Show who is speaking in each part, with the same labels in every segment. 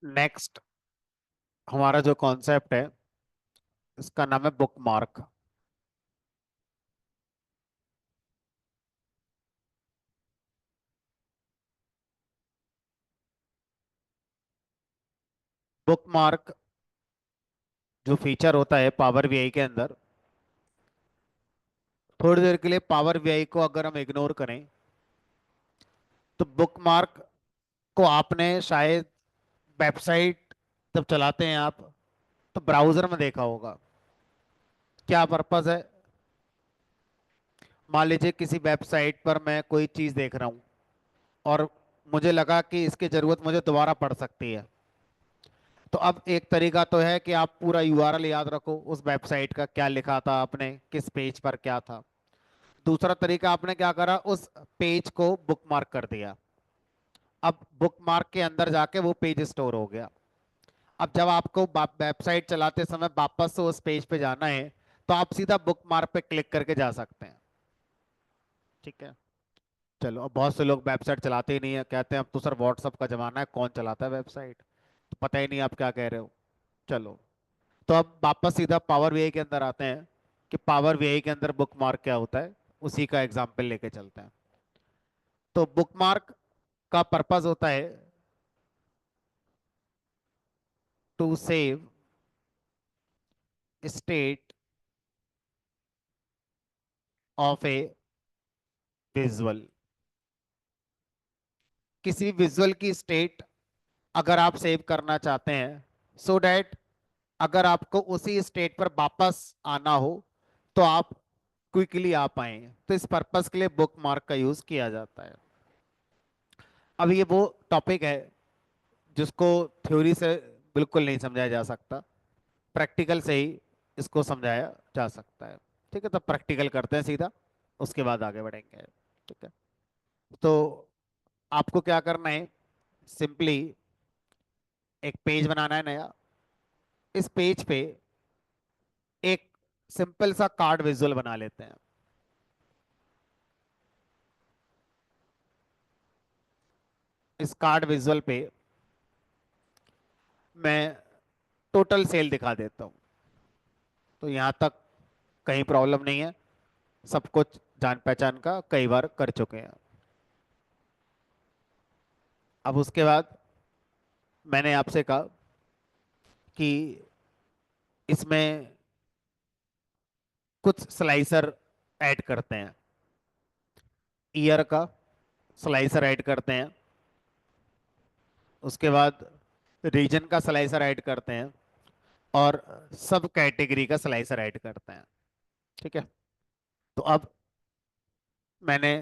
Speaker 1: Next हमारा जो concept है इसका नाम है बुक मार्क। बुक मार्क जो फीचर होता है पावर बीआई के अंदर, थोड़ी देर के लिए पावर बीआई को अगर हम इग्नोर करें तो बुक मार्क को आपने शायद वेबसाइट जब चलाते हैं आप तो ब्राउजर में देखा होगा। क्या पर्पस है? मान लीजिए किसी वेबसाइट पर मैं कोई चीज देख रहा हूं और मुझे लगा कि इसकी जरूरत मुझे दोबारा पड़ सकती है। तो अब एक तरीका तो है कि आप पूरा यूआरएल याद रखो, उस वेबसाइट का क्या लिखा था आपने, किस पेज पर क्या था। दूसरा तरीका आपने क्या करा, उस पेज को बुकमार्क कर दिया। अब बुकमार्क के अंदर जाके वो पेज स्टोर हो गया। अब जब आपको वेबसाइट चलाते समय वापस से उस पेज पे जाना है तो आप सीधा बुकमार्क पे क्लिक करके जा सकते हैं। ठीक है। चलो, अब बहुत से लोग वेबसाइट चलाते ही नहीं है, कहते हैं अब तो सर व्हाट्सअप का जमाना है, कौन चलाता है वेबसाइट, तो पता ही नहीं आप क्या कह रहे हो। चलो, तो अब वापस सीधा पावर बीआई के अंदर आते हैं कि पावर बीआई के अंदर बुकमार्क क्या होता है, उसी का एग्जांपल लेके चलते हैं। तो बुकमार्क का पर्पस होता है to save state of a visual. किसी विजुअल की स्टेट अगर आप सेव करना चाहते हैं सो डैट अगर आपको उसी स्टेट पर वापस आना हो तो आप क्विकली आ पाए, तो इस पर्पस के लिए बुक मार्क का यूज किया जाता है। अब ये वो टॉपिक है जिसको थ्योरी से बिल्कुल नहीं समझाया जा सकता, प्रैक्टिकल से ही इसको समझाया जा सकता है। ठीक है, तो प्रैक्टिकल करते हैं सीधा, उसके बाद आगे बढ़ेंगे। ठीक है, तो आपको क्या करना है, सिंपली एक पेज बनाना है नया। इस पेज पे एक सिंपल सा कार्ड विजुअल बना लेते हैं। इस कार्ड विजुअल पे मैं टोटल सेल दिखा देता हूँ। तो यहाँ तक कहीं प्रॉब्लम नहीं है, सब कुछ जान पहचान का कई बार कर चुके हैं। अब उसके बाद मैंने आपसे कहा कि इसमें कुछ स्लाइसर ऐड करते हैं, ईयर का स्लाइसर ऐड करते हैं, उसके बाद रीजन का स्लाइसर ऐड करते हैं, और सब कैटेगरी का स्लाइसर ऐड करते हैं। ठीक है, तो अब मैंने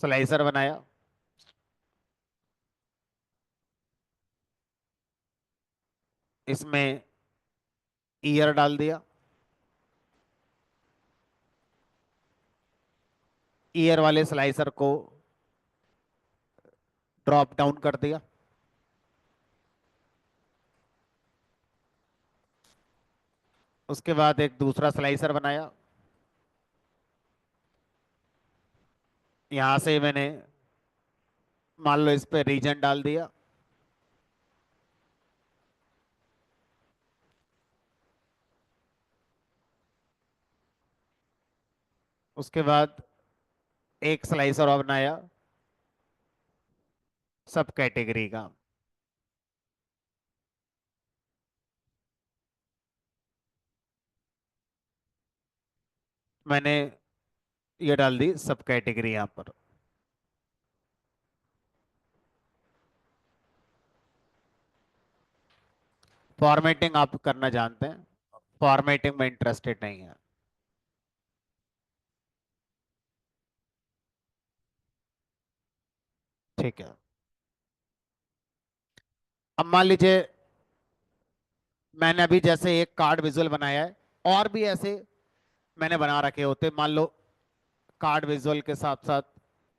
Speaker 1: स्लाइसर बनाया, इसमें ईयर डाल दिया, ईयर वाले स्लाइसर को ड्रॉप डाउन कर दिया, उसके बाद एक दूसरा स्लाइसर बनाया, यहां से मैंने मान लो इस पे रीजन डाल दिया, उसके बाद एक स्लाइसर और बनाया सब कैटेगरी का। मैंने ये डाल दी सब कैटेगरी यहां पर। फॉर्मेटिंग आप करना जानते हैं, फॉर्मेटिंग में इंटरेस्टेड नहीं है। ठीक है, अब मान लीजिए मैंने अभी जैसे एक कार्ड विजुअल बनाया है, और भी ऐसे मैंने बना रखे होते, मान लो कार्ड विजुअल के साथ साथ,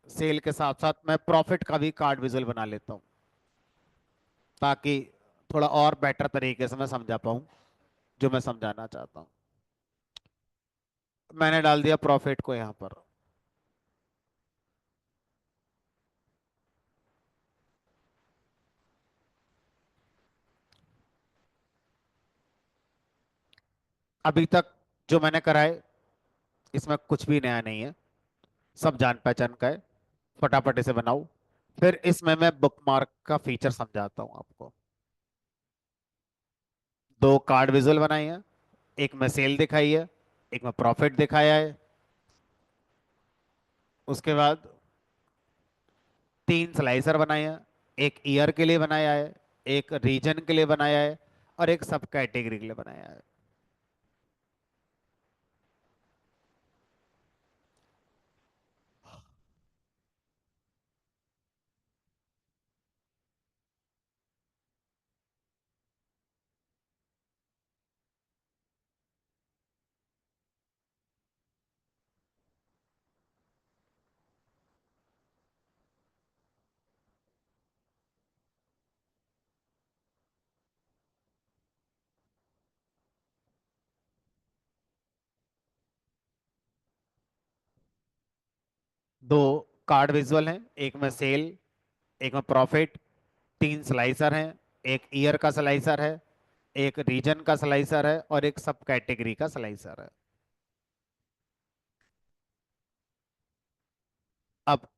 Speaker 1: सेल के साथ साथ मैं प्रॉफिट का भी कार्ड विजुअल बना लेता हूँ, ताकि थोड़ा और बेटर तरीके से मैं समझा पाऊँ जो मैं समझाना चाहता हूँ। मैंने डाल दिया प्रॉफिट को यहाँ पर। अभी तक जो मैंने करा है इसमें कुछ भी नया नहीं है, सब जान पहचान का है। फटाफट इसे बनाओ। फिर इसमें मैं बुकमार्क का फीचर समझाता हूँ आपको। दो कार्ड विजुअल बनाए हैं, एक में सेल दिखाई है, एक में प्रॉफिट दिखाया है। उसके बाद तीन स्लाइसर बनाए हैं, एक ईयर के लिए बनाया है, एक रीजन के लिए बनाया है, और एक सब कैटेगरी के लिए बनाया है। दो कार्ड विजुअल हैं, एक में सेल, एक में प्रॉफिट। तीन स्लाइसर हैं, एक ईयर का स्लाइसर है, एक रीजन का स्लाइसर है, और एक सब कैटेगरी का स्लाइसर है। अब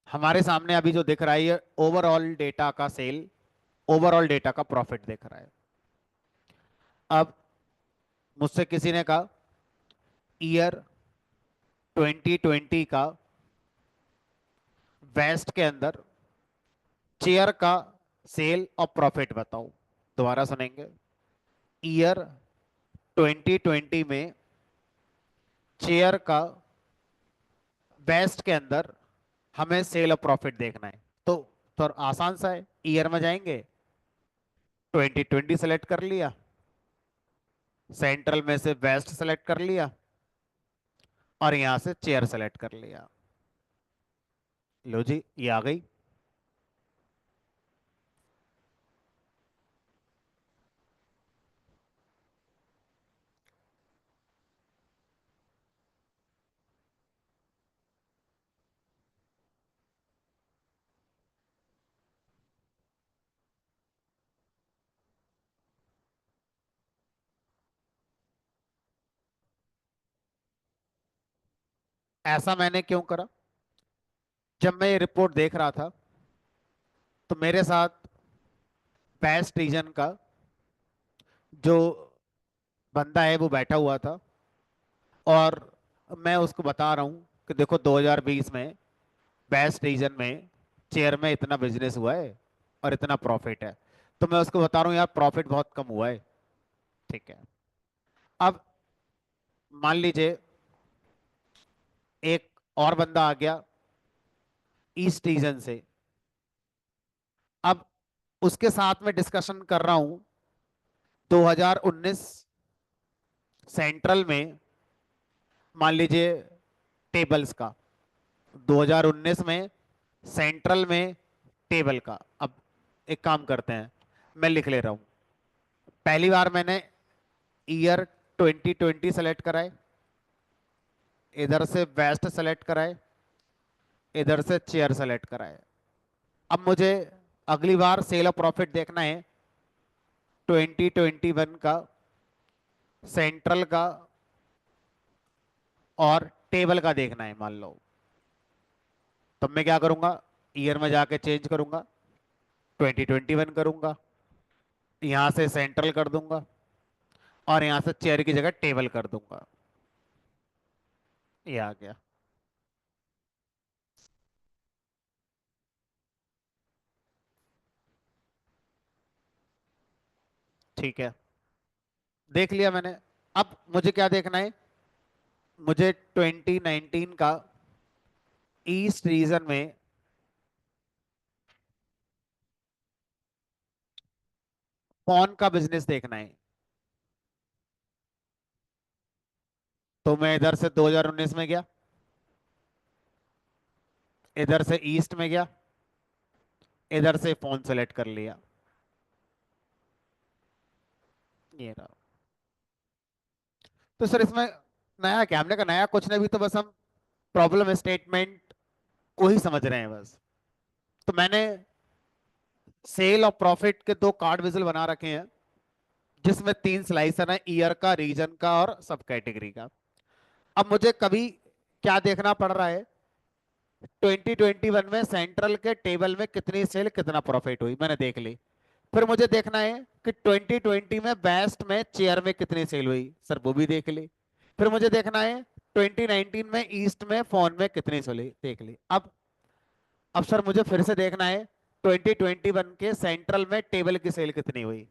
Speaker 1: हमारे सामने अभी जो दिख रहा है ये ओवरऑल डेटा का सेल, ओवरऑल डेटा का प्रॉफिट दिख रहा है। अब मुझसे किसी ने कहा ईयर 2020 का वेस्ट के अंदर चेयर का सेल और प्रॉफिट बताओ। दोबारा सुनेंगे। ईयर 2020 में चेयर का वेस्ट के अंदर हमें सेल और प्रॉफिट देखना है। तो आसान सा है, ईयर में जाएंगे, 2020 सेलेक्ट कर लिया, सेंट्रल में से वेस्ट सेलेक्ट कर लिया, और यहां से चेयर सेलेक्ट कर लिया। लो जी, ये आ गई। ऐसा मैंने क्यों करा? जब मैं ये रिपोर्ट देख रहा था तो मेरे साथ वेस्ट रीजन का जो बंदा है वो बैठा हुआ था, और मैं उसको बता रहा हूँ कि देखो 2020 में वेस्ट रीजन में चेयर में इतना बिजनेस हुआ है और इतना प्रॉफिट है। तो मैं उसको बता रहा हूँ यार प्रॉफिट बहुत कम हुआ है। ठीक है। अब मान लीजिए एक और बंदा आ गया ईस्ट रीजन से। अब उसके साथ में डिस्कशन कर रहा हूं 2019 सेंट्रल में, मान लीजिए टेबल्स का, 2019 में सेंट्रल में टेबल का। अब एक काम करते हैं, मैं लिख ले रहा हूं। पहली बार मैंने ईयर 2020 सेलेक्ट कराए, इधर से वेस्ट सेलेक्ट कराए, इधर से चेयर सेलेक्ट कराए। अब मुझे अगली बार सेल ऑफ प्रॉफिट देखना है 2021 का, सेंट्रल का और टेबल का देखना है मान लो। तब मैं क्या करूंगा, ईयर में जाके चेंज करूंगा, 2021 करूंगा, यहां से सेंट्रल कर दूंगा, और यहां से चेयर की जगह टेबल कर दूंगा। ये आ गया। ठीक है, देख लिया मैंने। अब मुझे क्या देखना है, मुझे 2019 का ईस्ट रीजन में पॉन का बिजनेस देखना है। तो मैं इधर से 2019 में गया, इधर से ईस्ट में गया, इधर से फोन सेलेक्ट कर लिया। ये रहा। तो सर इसमें नया क्या, हमने कहा नया कुछ नहीं, भी तो बस हम प्रॉब्लम स्टेटमेंट को ही समझ रहे हैं बस। तो मैंने सेल और प्रॉफिट के दो कार्ड विजुअल बना रखे हैं, जिसमें 3 स्लाइसर है, ईयर का, रीजन का और सब कैटेगरी का। अब मुझे कभी क्या देखना पड़ रहा है, 2021 में सेंट्रल के टेबल में कितनी सेल कितना प्रॉफिट हुई मैंने देख ली। फिर मुझे देखना है कि 2020 में बेस्ट में चेयर में कितनी सेल हुई, सर वो भी देख ली। फिर मुझे देखना है 2019 में ईस्ट में फोन में कितनी सेल हुई, देख ली। अब सर मुझे फिर से देखना है 2021 के सेंट्रल में टेबल की सेल कितनी हुई।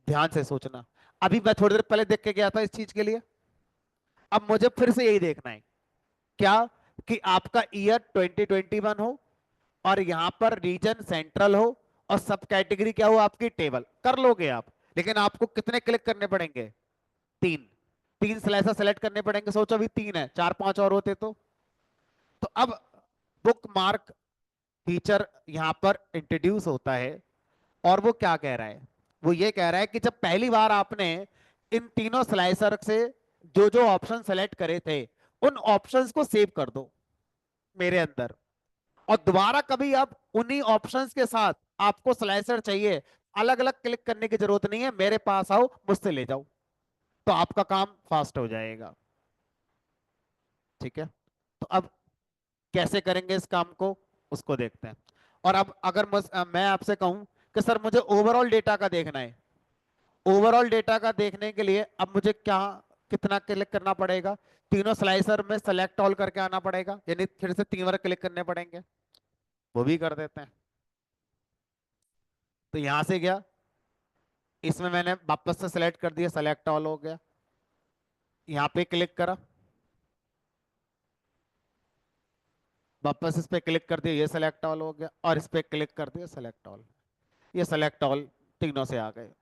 Speaker 1: ध्यान से सोचना, अभी मैं थोड़ी देर पहले देख के गया था इस चीज के लिए, अब मुझे फिर से यही देखना है क्या, कि आपका ईयर 2021 हो और यहां पर रीजन सेंट्रल हो और सब कैटेगरी क्या हो आपकी टेबल, कर लोगे आप। लेकिन आपको कितने क्लिक करने पड़ेंगे, 3 3 स्लाइसर सेलेक्ट करने पड़ेंगे। सोचो अभी 3 है, 4 5 और होते तो अब बुक मार्क फीचर यहां पर इंट्रोड्यूस होता है। और वो क्या कह रहा है, वो ये कह रहा है कि जब पहली बार आपने इन तीनों स्लाइसर से जो जो ऑप्शन सेलेक्ट करे थे, उन ऑप्शंस को सेव कर दो मेरे अंदर, और दोबारा कभी अब उन्हीं ऑप्शंस के साथ आपको स्लाइसर चाहिए, अलग अलग क्लिक करने की जरूरत नहीं है, मेरे पास आओ मुझसे ले जाओ, तो आपका काम फास्ट हो जाएगा। ठीक है, तो अब कैसे करेंगे इस काम को, उसको देखते हैं। और अब अगर मैं आपसे कहूं कि सर मुझे ओवरऑल डेटा का देखना है, ओवरऑल डेटा का देखने के लिए अब मुझे क्या कितना क्लिक करना पड़ेगा, तीनों स्लाइसर में सेलेक्ट ऑल करके आना पड़ेगा, यानी फिर से 3 बार क्लिक करने पड़ेंगे। वो भी कर देते हैं। तो यहां से गया, इसमें मैंने वापस से सेलेक्ट कर दिया, सेलेक्ट ऑल हो गया, यहाँ पे क्लिक करा, वापस इस पे क्लिक कर दिया, ये सेलेक्ट ऑल हो गया, और इस पे क्लिक कर दिया, सेलेक्ट ऑल, ये सेलेक्ट ऑल तीनों से आ गए।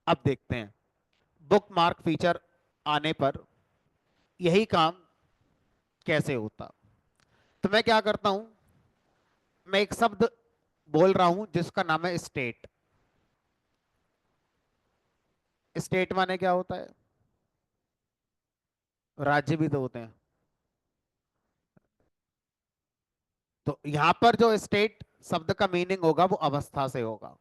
Speaker 1: अब देखते हैं बुक मार्क फीचर आने पर यही काम कैसे होता। तो मैं क्या करता हूं, मैं एक शब्द बोल रहा हूं जिसका नाम है स्टेट। स्टेट माने क्या होता है, राज्य भी तो होते हैं। तो यहां पर जो स्टेट शब्द का मीनिंग होगा वो अवस्था से होगा,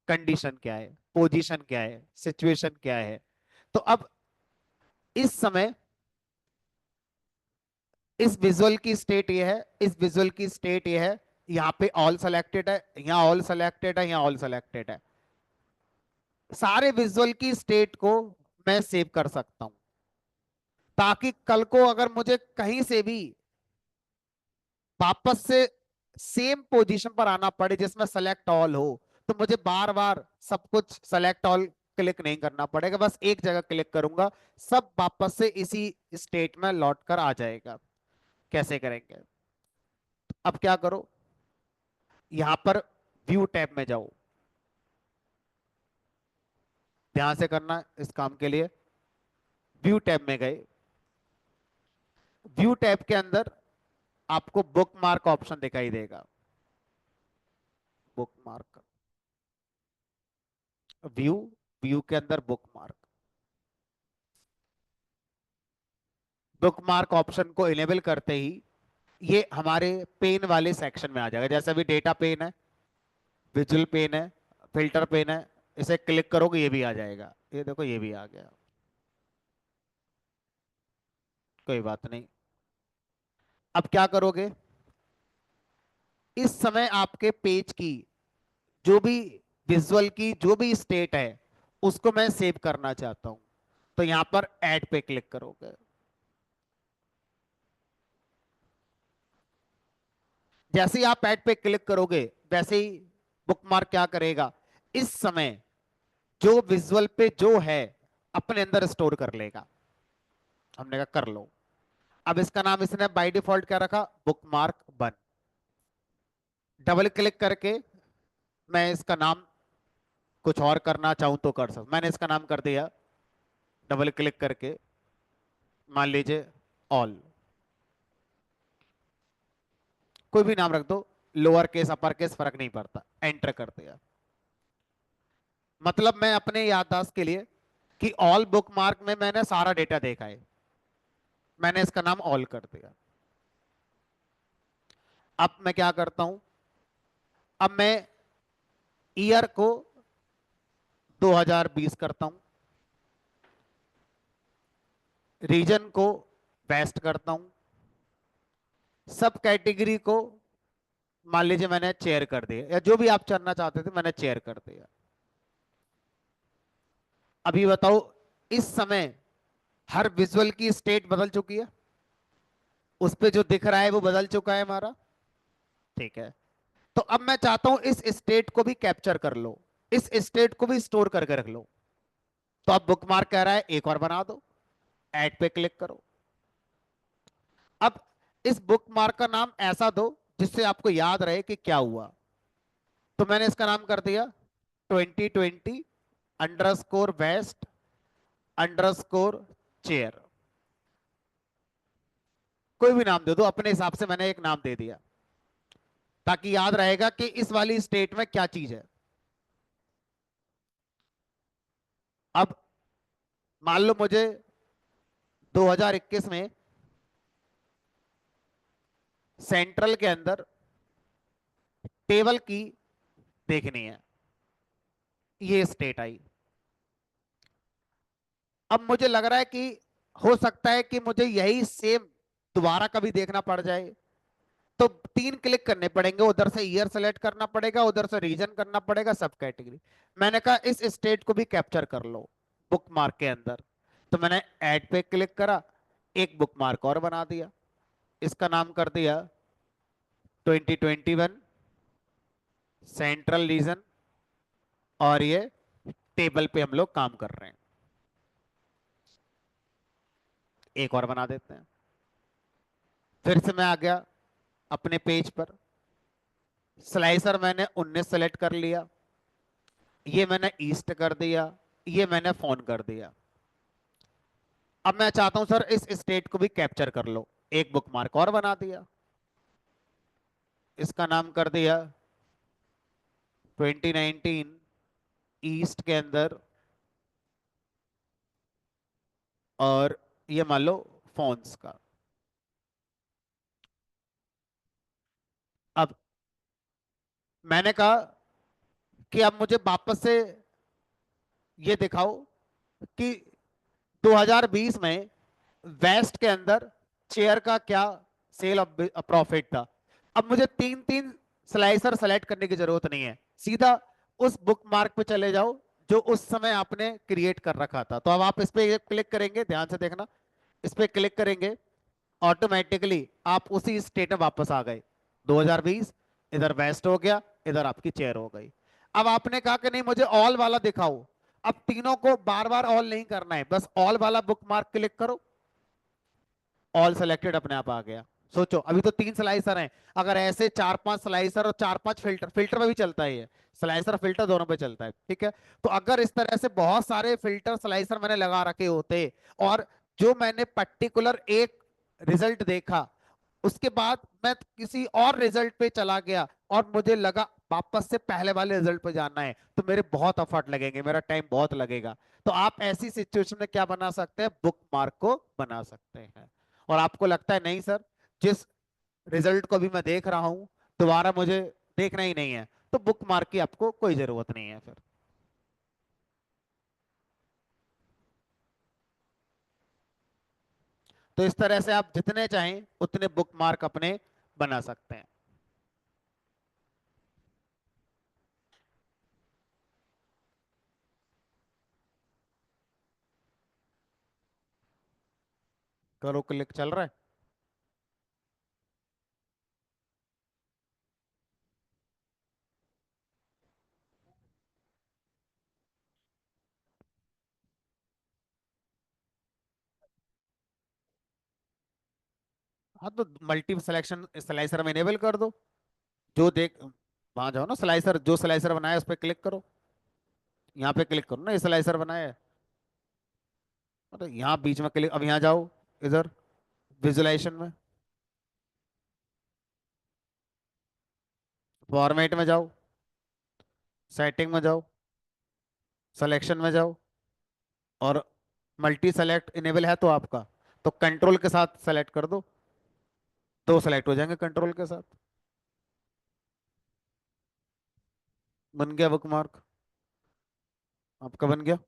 Speaker 1: कंडीशन क्या है, पोजीशन क्या है, सिचुएशन क्या है। तो अब इस समय इस विजुअल की स्टेट ये है, इस विजुअल की स्टेट ये है, यहाँ पे ऑल सेलेक्टेड है, यहाँ ऑल सेलेक्टेड है, यहाँ ऑल सेलेक्टेड है। सारे विजुअल की स्टेट को मैं सेव कर सकता हूं, ताकि कल को अगर मुझे कहीं से भी वापस से सेम पोजीशन पर आना पड़े जिसमें सेलेक्ट ऑल हो, तो मुझे बार बार सब कुछ सेलेक्ट ऑल क्लिक नहीं करना पड़ेगा, बस एक जगह क्लिक करूंगा, सब वापस से इसी स्टेट में लौट कर आ जाएगा। कैसे करेंगे, अब क्या करो, यहां पर व्यू टैब में जाओ, ध्यान से करना है इस काम के लिए। व्यू टैब में गए, व्यू टैब के अंदर आपको बुक मार्क ऑप्शन दिखाई देगा, बुक मार्क, व्यू, व्यू के अंदर book mark, book mark option को इनेबल करते ही ये हमारे पेन वाले सेक्शन में आ जाएगा। जैसे अभी डेटा पेन है, विजुअल पेन है, फिल्टर पेन है, इसे क्लिक करोगे ये भी आ जाएगा, ये देखो ये भी आ गया, कोई बात नहीं। अब क्या करोगे, इस समय आपके पेज की जो भी विजुअल की जो भी स्टेट है उसको मैं सेव करना चाहता हूं, तो यहां पर ऐड पे क्लिक करोगे। जैसे ही आप ऐड पे क्लिक करोगे वैसे ही बुकमार्क क्या करेगा, इस समय जो विजुअल पे जो है अपने अंदर स्टोर कर लेगा। हमने कहा कर लो। अब इसका नाम इसने बाय डिफॉल्ट क्या रखा, बुकमार्क 1। डबल क्लिक करके मैं इसका नाम कुछ और करना चाहूं तो कर सकता, मैंने इसका नाम कर दिया, डबल क्लिक करके मान लीजिए ऑल, कोई भी नाम रख दो, लोअर केस अपर केस फर्क नहीं पड़ता, एंटर कर दिया। मतलब मैं अपने याददाश्त के लिए कि ऑल बुकमार्क में मैंने सारा डेटा देखा है, मैंने इसका नाम ऑल कर दिया। अब मैं क्या करता हूं, अब मैं ईयर को 2020 करता हूं, रीजन को वेस्ट करता हूं, सब कैटेगरी को मान लीजिए मैंने चेयर कर दिया, या जो भी आप चुनना चाहते थे मैंने चेयर कर दिया। अभी बताओ, इस समय हर विजुअल की स्टेट बदल चुकी है, उस पे जो दिख रहा है वो बदल चुका है हमारा। ठीक है, तो अब मैं चाहता हूं इस स्टेट को भी कैप्चर कर लो, इस स्टेट को भी स्टोर करके रख लो। तो अब बुकमार्क कह रहा है एक और बना दो, ऐड पे क्लिक करो। अब इस बुकमार्क का नाम ऐसा दो जिससे आपको याद रहे कि क्या हुआ। तो मैंने इसका नाम कर दिया 2020 अंडरस्कोर वेस्ट अंडरस्कोर चेयर। कोई भी नाम दे दो अपने हिसाब से, मैंने एक नाम दे दिया ताकि याद रहेगा कि इस वाली स्टेट में क्या चीज है। अब मान लो मुझे 2021 में सेंट्रल के अंदर टेबल की देखनी है, ये स्टेट आई। अब मुझे लग रहा है कि हो सकता है कि मुझे यही सेम दोबारा कभी देखना पड़ जाए, तो 3 क्लिक करने पड़ेंगे, उधर से ईयर सेलेक्ट करना पड़ेगा, उधर से रीजन करना पड़ेगा, सब कैटेगरी। मैंने कहा इस स्टेट को भी कैप्चर कर लो बुक मार्क के अंदर। तो मैंने ऐड पे क्लिक करा, एक बुक मार्क और बना दिया, इसका नाम कर दिया 2021 सेंट्रल रीजन, और ये टेबल पे हम लोग काम कर रहे हैं। एक और बना देते हैं। फिर से मैं आ गया अपने पेज पर, स्लाइसर मैंने 19 सेलेक्ट कर लिया, ये मैंने ईस्ट कर दिया, ये मैंने फोन कर दिया। अब मैं चाहता हूं सर इस स्टेट को भी कैप्चर कर लो, एक बुकमार्क और बना दिया, इसका नाम कर दिया 2019 ईस्ट के अंदर, और ये मान लो फोन्स का। अब मैंने कहा कि अब मुझे वापस से ये दिखाओ कि 2020 में वेस्ट के अंदर चेयर का क्या सेल ऑफ प्रॉफिट था। अब मुझे तीन तीन स्लाइसर सेलेक्ट करने की जरूरत नहीं है, सीधा उस बुक मार्क पे चले जाओ जो उस समय आपने क्रिएट कर रखा था। तो अब आप इस पे क्लिक करेंगे, ध्यान से देखना, इस पे क्लिक करेंगे, ऑटोमेटिकली आप उसी स्टेट में वापस आ गए। 2020 इधर वेस्ट हो गया, इधर आपकी चेयर हो गई। अब आपने कहा कि नहीं मुझे ऑल वाला दिखाओ, अब तीनों को बार बार ऑल नहीं करना है, बस ऑल वाला बुक मार्क क्लिक करो, ऑल सेलेक्टेड अपने आप आ गया। सोचो अभी तो 3 स्लाइसर हैं, अगर ऐसे 4-5 स्लाइसर और 4-5 फिल्टर, फिल्टर पे भी चलता है ये, स्लाइसर फिल्टर दोनों पे चलता है, ठीक है। तो अगर इस तरह से बहुत सारे फिल्टर स्लाइसर मैंने लगा रखे होते, और जो मैंने पर्टिकुलर एक रिजल्ट देखा, उसके बाद मैं किसी और रिजल्ट पे चला गया और मुझे लगा वापस से पहले वाले रिजल्ट पे जाना है, तो मेरे बहुत एफर्ट लगेंगे, मेरा टाइम बहुत लगेगा। तो आप ऐसी सिचुएशन में क्या बना सकते हैं, बुक मार्क को बना सकते हैं। और आपको लगता है नहीं सर, जिस रिजल्ट को भी मैं देख रहा हूं दोबारा मुझे देखना ही नहीं है, तो बुक मार्क की आपको कोई जरूरत नहीं है फिर। तो इस तरह से आप जितने चाहें उतने बुक मार्क अपने बना सकते हैं। करो क्लिक, चल रहा है। हाँ तो मल्टी सिलेक्शन स्लाइसर में इनेबल कर दो, जो देख, वहां जाओ ना, स्लाइसर जो स्लाइसर बनाया उस पर क्लिक करो, यहाँ पे क्लिक करो ना, ये स्लाइसर बनाया है, तो यहाँ बीच में क्लिक, अब यहाँ जाओ इधर विजुलाइजेशन में, फॉर्मेट में जाओ, सेटिंग में जाओ, सिलेक्शन में जाओ, और मल्टी सेलेक्ट इनेबल है तो आपका, तो कंट्रोल के साथ सेलेक्ट कर दो, दो सेलेक्ट हो जाएंगे कंट्रोल के साथ। बन गया बुक मार्क। आपका बन गया।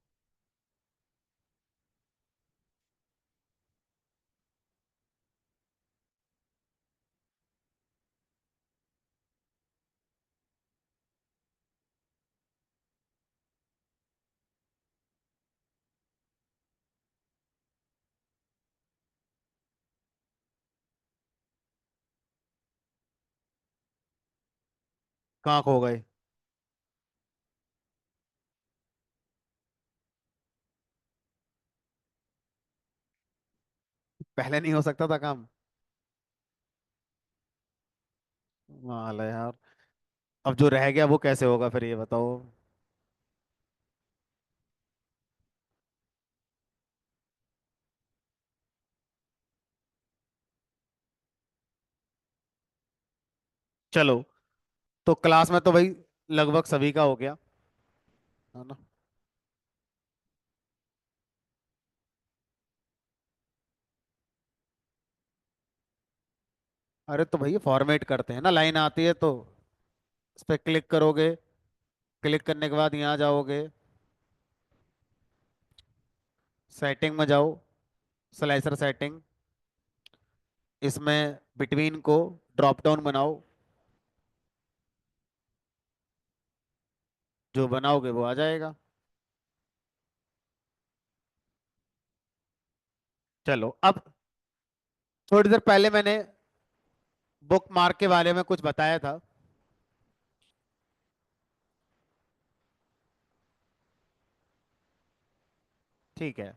Speaker 1: कहाँ खो गए? पहले नहीं हो सकता था काम? माल है यार। अब जो रह गया वो कैसे होगा फिर, ये बताओ। चलो, तो क्लास में तो भाई लगभग सभी का हो गया, है ना? अरे तो भैया फॉर्मेट करते हैं ना, लाइन आती है तो इस पे क्लिक करोगे। क्लिक करने के बाद यहाँ जाओगे, सेटिंग में जाओ, स्लाइसर सेटिंग, इसमें बिटवीन को ड्रॉप डाउन बनाओ। जो बनाओगे वो आ जाएगा। चलो अब, थोड़ी देर पहले मैंने बुक मार्क के बारे में कुछ बताया था। ठीक है,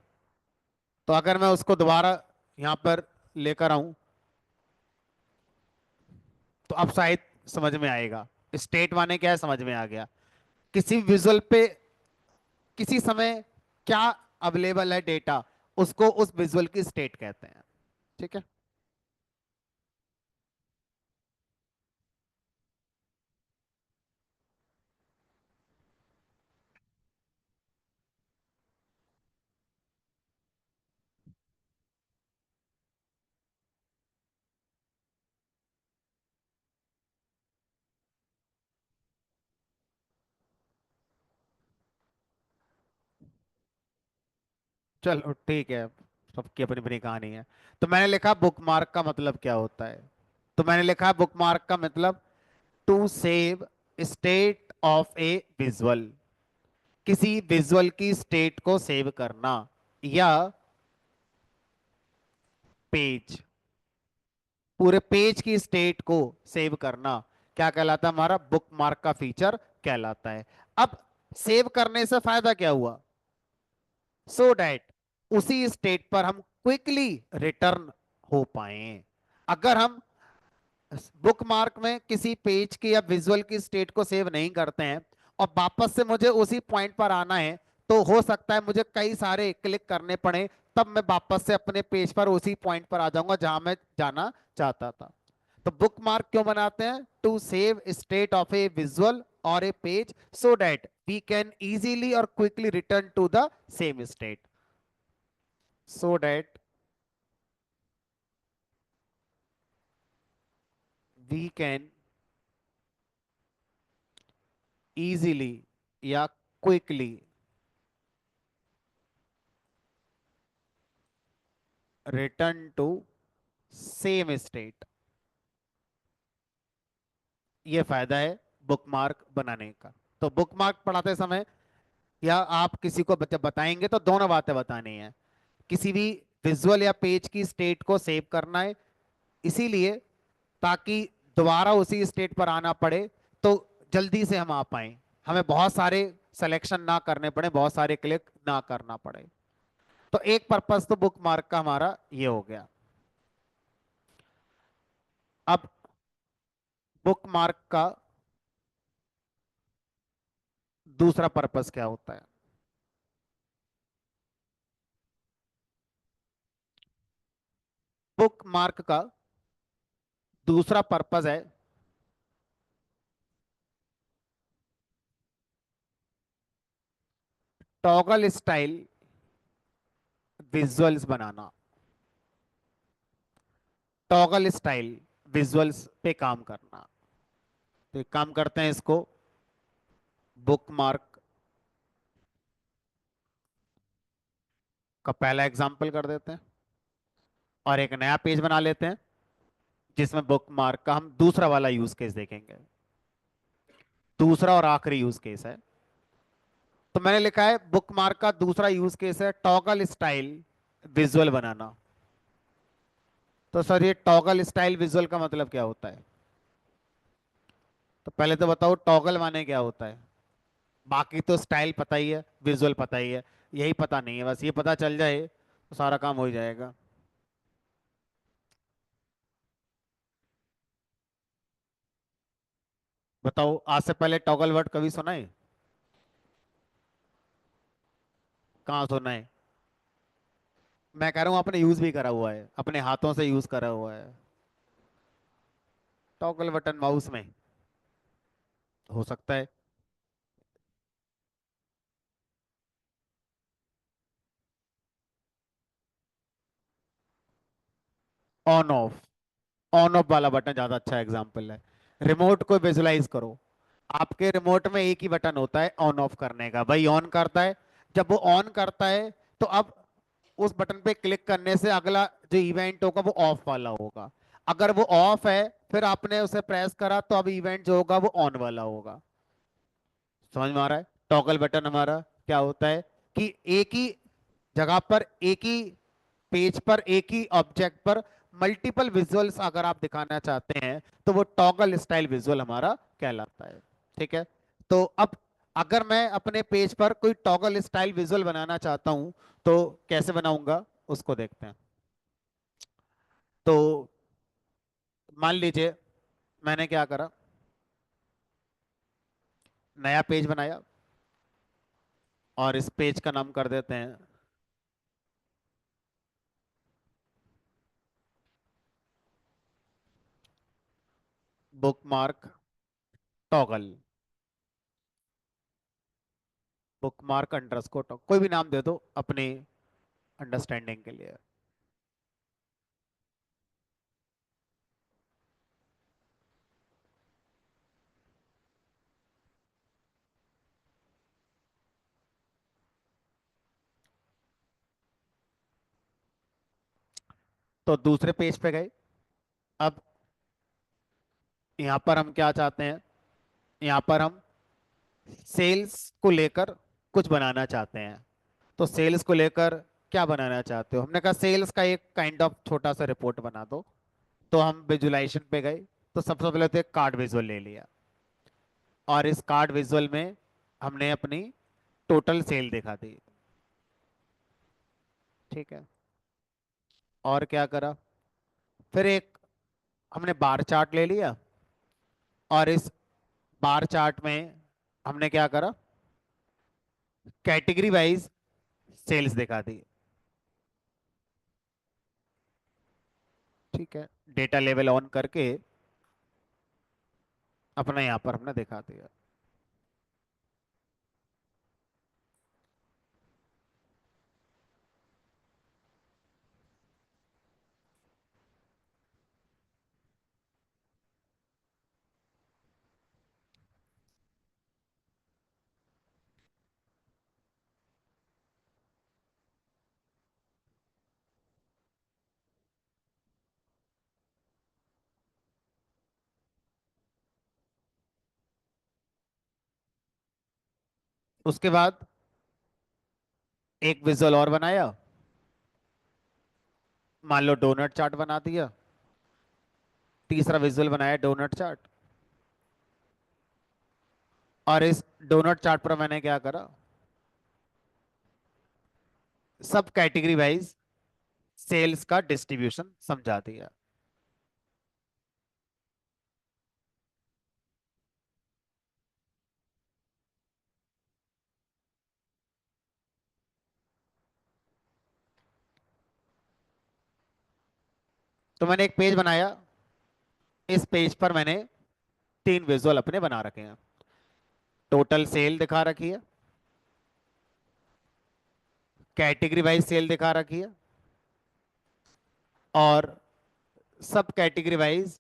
Speaker 1: तो अगर मैं उसको दोबारा यहाँ पर लेकर आऊं तो अब शायद समझ में आएगा। स्टेट माने क्या है, समझ में आ गया। किसी विजुअल पे किसी समय क्या अवेलेबल है डेटा, उसको उस विजुअल की स्टेट कहते हैं। ठीक है। चलो ठीक है, सबकी अपनी अपनी कहानी है। तो मैंने लिखा बुक मार्क का मतलब क्या होता है। तो मैंने लिखा बुक मार्क का मतलब to save state of a visual, किसी विजुअल की स्टेट को सेव करना, या पेज, पूरे पेज की स्टेट को सेव करना, क्या कहलाता है, हमारा बुक मार्क का फीचर कहलाता है। अब सेव करने से फायदा क्या हुआ? सो डैट उसी स्टेट पर हम क्विकली रिटर्न हो पाए। अगर हम बुक मार्क में किसी पेज की या विजुअल की स्टेट को सेव नहीं करते हैं और वापस से मुझे उसी पॉइंट पर आना है, तो हो सकता है मुझे कई सारे क्लिक करने पड़े, तब मैं वापस से अपने पेज पर उसी पॉइंट पर आ जाऊंगा जहां मैं जाना चाहता था। तो बुक मार्क क्यों बनाते हैं? To save state of a visual और a page so that we can easily और quickly return to the same state. So that we can easily या quickly return to same state. ये फायदा है book mark बनाने का। तो book mark पढ़ाते समय या आप किसी को जब बताएंगे तो दोनों बातें बतानी है। किसी भी विजुअल या पेज की स्टेट को सेव करना है, इसीलिए ताकि दोबारा उसी स्टेट पर आना पड़े तो जल्दी से हम आ पाए, हमें बहुत सारे सिलेक्शन ना करने पड़े, बहुत सारे क्लिक ना करना पड़े। तो एक पर्पस तो बुक मार्क का हमारा ये हो गया। अब बुक मार्क का दूसरा पर्पस क्या होता है? बुक मार्क का दूसरा पर्पस है टॉगल स्टाइल विजुअल्स बनाना। टॉगल स्टाइल विजुअल्स पे काम करना। तो एक काम करते हैं, इसको बुक मार्क का पहला एग्जाम्पल कर देते हैं और एक नया पेज बना लेते हैं जिसमें बुक मार्क का हम दूसरा वाला यूज केस देखेंगे। दूसरा और आखिरी यूज केस है। तो मैंने लिखा है बुक मार्क का दूसरा यूज केस है टॉगल स्टाइल विजुअल बनाना। तो सर ये टॉगल स्टाइल विजुअल का मतलब क्या होता है? तो पहले तो बताओ टॉगल माने क्या होता है। बाकी तो स्टाइल पता ही है, विजुअल पता ही है, यही पता नहीं है। बस ये पता चल जाए तो सारा काम हो जाएगा। बताओ, आज से पहले टॉगल वर्ड कभी सुना है? कहाँ सुना है? मैं कह रहा हूँ आपने यूज भी करा हुआ है, अपने हाथों से यूज करा हुआ है। टॉगल बटन माउस में हो सकता है। ऑन ऑफ, ऑन ऑफ वाला बटन ज्यादा अच्छा एग्जाम्पल है। रिमोट को विजुलाइज करो। आपके रिमोट में एक ही बटन होता है ऑन ऑफ करने का, भाई ऑन करता है। जब वो ऑन करता है तो अब उस बटन पे क्लिक करने से अगला जो इवेंट होगा वो ऑफ वाला होगा। अगर वो ऑफ है फिर आपने उसे प्रेस करा तो अब इवेंट जो होगा वो ऑन वाला होगा। समझ में आ रहा है? टॉगल बटन हमारा क्या होता है कि एक ही जगह पर, एक ही पेज पर, एक ही ऑब्जेक्ट पर मल्टीपल विजुअल्स अगर आप दिखाना चाहते हैं तो वो टॉगल स्टाइल विजुअल हमारा कहलाता है। ठीक है। तो अब अगर मैं अपने पेज पर कोई टॉगल स्टाइल विजुअल बनाना चाहता हूं तो कैसे बनाऊंगा उसको देखते हैं। तो मान लीजिए मैंने क्या करा, नया पेज बनाया और इस पेज का नाम कर देते हैं book mark toggle. Book mark underscore toggle, कोई भी नाम दे दो अपनी अंडरस्टैंडिंग के लिए। तो दूसरे पेज पे गए। अब यहाँ पर हम क्या चाहते हैं, यहाँ पर हम सेल्स को लेकर कुछ बनाना चाहते हैं। तो सेल्स को लेकर क्या बनाना चाहते हो? हमने कहा सेल्स का एक काइंड ऑफ छोटा सा रिपोर्ट बना दो। तो हम विजुलाइजेशन पे गए। तो सबसे पहले तो एक कार्ड विजुअल ले लिया और इस कार्ड विजुअल में हमने अपनी टोटल सेल दिखा दी। ठीक है। और क्या करा, फिर एक हमने बार चार्ट ले लिया और इस बार चार्ट में हमने क्या करा, कैटेगरी वाइज सेल्स दिखा दी। ठीक है। डेटा लेवल ऑन करके अपना यहाँ पर हमने दिखा दिया। उसके बाद एक विजुअल और बनाया, मान लो डोनट चार्ट बना दिया। तीसरा विजुअल बनाया डोनट चार्ट और इस डोनट चार्ट पर मैंने क्या करा, सब कैटेगरी वाइज सेल्स का डिस्ट्रीब्यूशन समझा दिया। तो मैंने एक पेज बनाया। इस पेज पर मैंने तीन विजुअल अपने बना रखे हैं। टोटल सेल दिखा रखी है, कैटेगरी वाइज सेल दिखा रखी है और सब कैटेगरी वाइज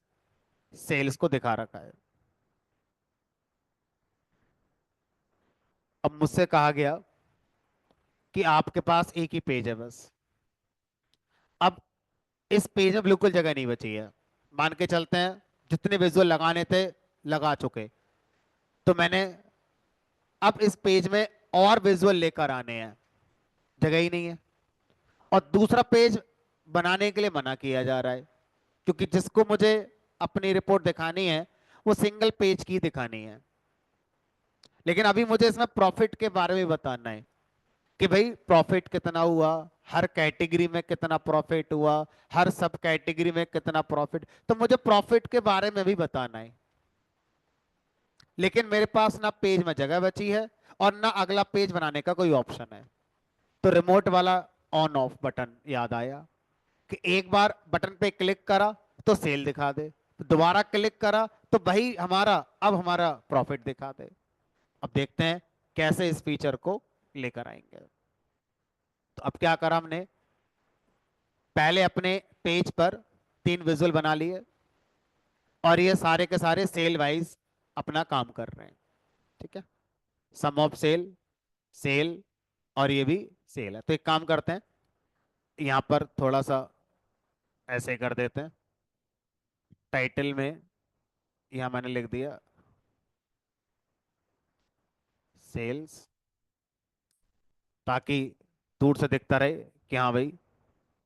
Speaker 1: सेल्स को दिखा रखा है। अब मुझसे कहा गया कि आपके पास एक ही पेज है बस। अब इस पेज में बिल्कुल जगह नहीं बची है। मान के चलते हैं जितने विजुअल लगाने थे लगा चुके। तो मैंने अब इस पेज में और विजुअल लेकर आने हैं, जगह ही नहीं है। और दूसरा पेज बनाने के लिए मना किया जा रहा है, क्योंकि जिसको मुझे अपनी रिपोर्ट दिखानी है वो सिंगल पेज की दिखानी है। लेकिन अभी मुझे इसमें प्रॉफिट के बारे में बताना है कि भाई प्रॉफिट कितना हुआ, हर कैटेगरी में कितना प्रॉफिट हुआ, हर सब कैटेगरी में कितना प्रॉफिट। तो मुझे प्रॉफिट के बारे में भी बताना है। लेकिन मेरे पास ना पेज में जगह बची है और ना अगला पेज बनाने का कोई ऑप्शन है। तो रिमोट वाला ऑन ऑफ बटन याद आया कि एक बार बटन पे क्लिक करा तो सेल दिखा दे, दोबारा क्लिक करा तो भाई हमारा अब हमारा प्रॉफिट दिखा दे। अब देखते हैं कैसे इस फीचर को लेकर आएंगे। तो अब क्या करा हमने, पहले अपने पेज पर 3 विजुअल बना लिए और ये सारे के सारे सेल वाइज अपना काम कर रहे हैं। ठीक है, सम ऑफ सेल, सेल, और ये भी सेल है। तो एक काम करते हैं, यहाँ पर थोड़ा सा ऐसे कर देते हैं। टाइटल में यहाँ मैंने लिख दिया सेल्स, ताकि दूर से दिखता रहे कि हाँ भाई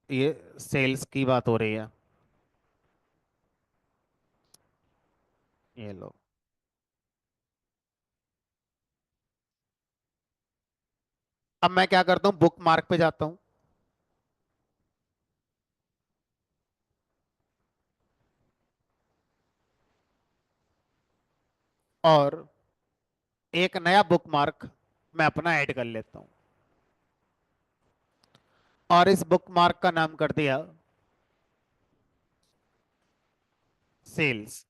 Speaker 1: ये सेल्स की बात हो रही है। ये लो। अब मैं क्या करता हूँ, बुक मार्क पे जाता हूँ और एक नया बुक मार्क मैं अपना ऐड कर लेता हूँ। और इस बुक मार्क का नाम कर दिया सेल्स।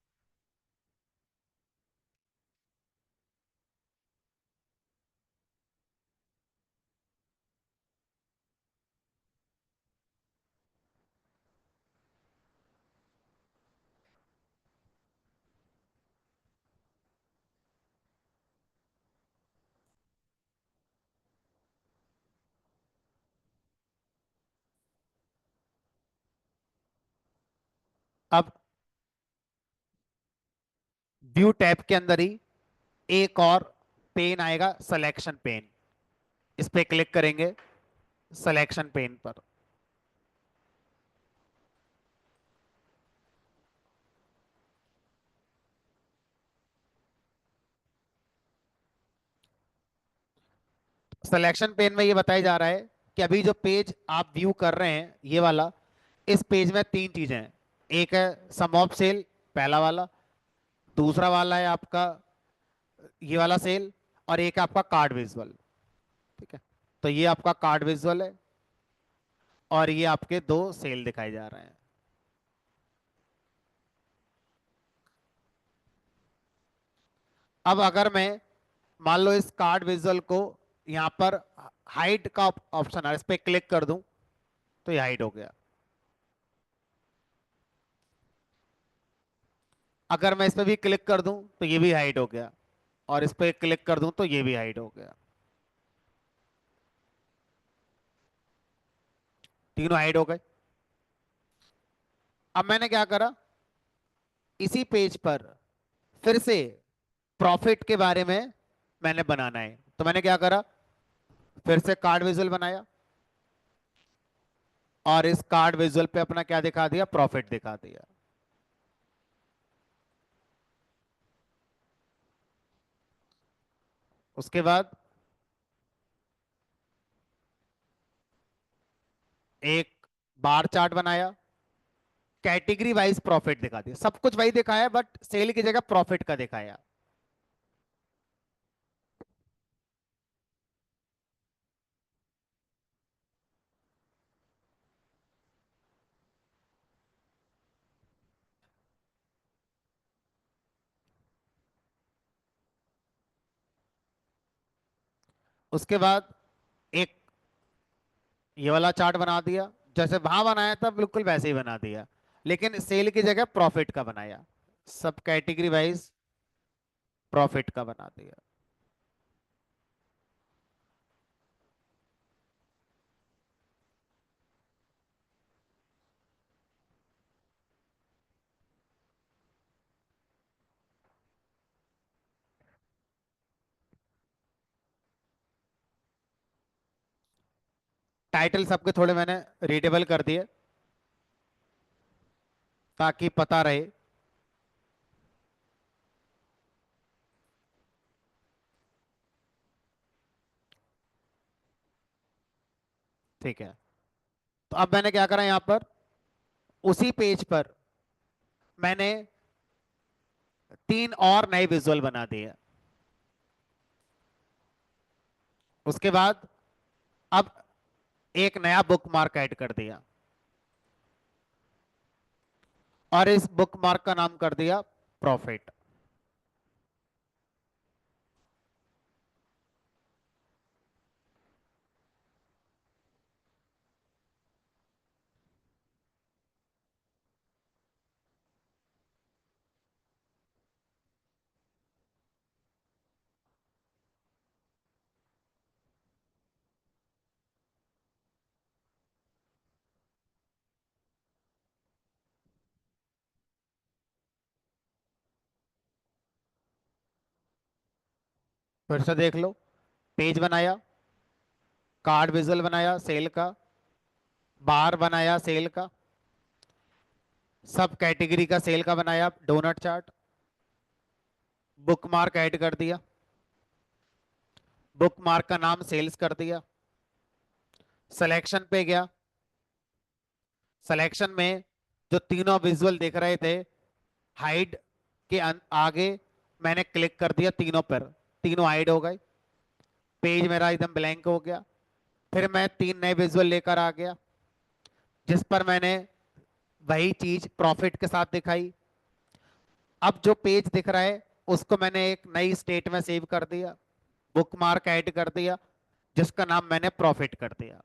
Speaker 1: अब व्यू टैब के अंदर ही एक और पेन आएगा, सिलेक्शन पेन। इस पे क्लिक करेंगे सिलेक्शन पेन पर। सिलेक्शन पेन में ये बताया जा रहा है कि अभी जो पेज आप व्यू कर रहे हैं ये वाला, इस पेज में 3 चीजें हैं। एक है सम ऑफ सेल, पहला वाला। दूसरा वाला है आपका ये वाला सेल। और एक है आपका कार्ड विजुअल। ठीक है, तो ये आपका कार्ड विजुअल है और ये आपके 2 सेल दिखाए जा रहे हैं। अब अगर मैं मान लो इस कार्ड विजुअल को यहाँ पर हाइड का ऑप्शन है, इस पे क्लिक कर दूं तो ये हाइड हो गया। अगर मैं इस पे भी क्लिक कर दूं तो ये भी हाइड हो गया। और इस पे क्लिक कर दूं तो ये भी हाइड हो गया। तीनों हाइड हो गए। अब मैंने क्या करा, इसी पेज पर फिर से प्रॉफिट के बारे में मैंने बनाना है। तो मैंने क्या करा, फिर से कार्ड विजुअल बनाया और इस कार्ड विजुअल पे अपना क्या दिखा दिया, प्रॉफिट दिखा दिया। उसके बाद एक बार चार्ट बनाया, कैटेगरी वाइज प्रॉफिट दिखा दिया। सब कुछ वही दिखाया बट सेल की जगह प्रॉफिट का दिखाया। उसके बाद एक ये वाला चार्ट बना दिया, जैसे वहां बनाया था बिल्कुल वैसे ही बना दिया, लेकिन सेल की जगह प्रॉफिट का बनाया। सब कैटेगरी वाइज प्रॉफिट का बना दिया। टाइटल सबके थोड़े मैंने रीडेबल कर दिए ताकि पता रहे। ठीक है, तो अब मैंने क्या करा यहाँ पर, उसी पेज पर मैंने 3 और नए विजुअल बना दिए। उसके बाद अब एक नया बुक मार्क ऐड कर दिया और इस बुक मार्क का नाम कर दिया प्रॉफिट। फिर से देख लो, पेज बनाया, कार्ड विजुअल बनाया सेल का, बार बनाया सेल का, सब कैटेगरी का सेल का बनाया donut chart, bookmark add कर दिया, बुक मार्क का नाम सेल्स कर दिया, सिलेक्शन पे गया, सिलेक्शन में जो तीनों विजुअल दिख रहे थे हाइड के आगे मैंने क्लिक कर दिया तीनों पर, तीनों हाइड हो गए, पेज मेरा एकदम ब्लैंक हो गया। फिर मैं 3 नए विजुअल लेकर आ गया जिस पर मैंने वही चीज प्रॉफिट के साथ दिखाई। अब जो पेज दिख रहा है उसको मैंने एक नई स्टेट में सेव कर दिया, बुक मार्क ऐड कर दिया जिसका नाम मैंने प्रॉफिट कर दिया।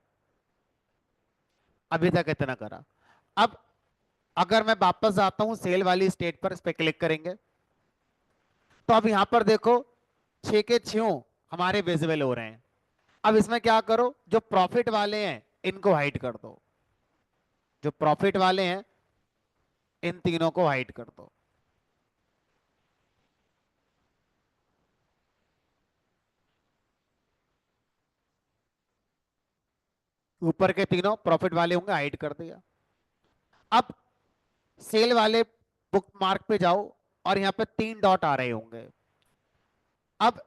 Speaker 1: अभी तक इतना करा। अब अगर मैं वापस आता हूं सेल वाली स्टेट पर, इस पे क्लिक करेंगे तो अब यहां पर देखो 6 के 6 हमारे विजिबल हो रहे हैं। अब इसमें क्या करो, जो प्रॉफिट वाले हैं इनको हाइड कर दो, जो प्रॉफिट वाले हैं इन तीनों को हाइड कर दो। ऊपर के तीनों प्रॉफिट वाले होंगे, हाइड कर दिया। अब सेल वाले बुक मार्क पे जाओ और यहां पे 3 डॉट आ रहे होंगे। अब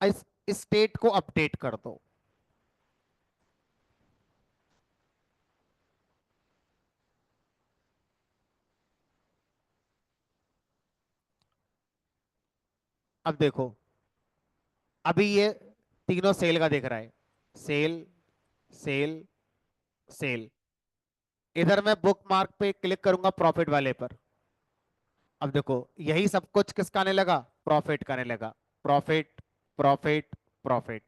Speaker 1: इस स्टेट को अपडेट कर दो। अब देखो, अभी ये तीनों सेल का दिख रहा है, सेल, सेल, सेल। इधर मैं बुक मार्क पे क्लिक करूंगा प्रॉफिट वाले पर। अब देखो यही सब कुछ किसका आने लगा, प्रॉफिट का आने लगा, प्रॉफिट, प्रॉफिट, प्रॉफिट।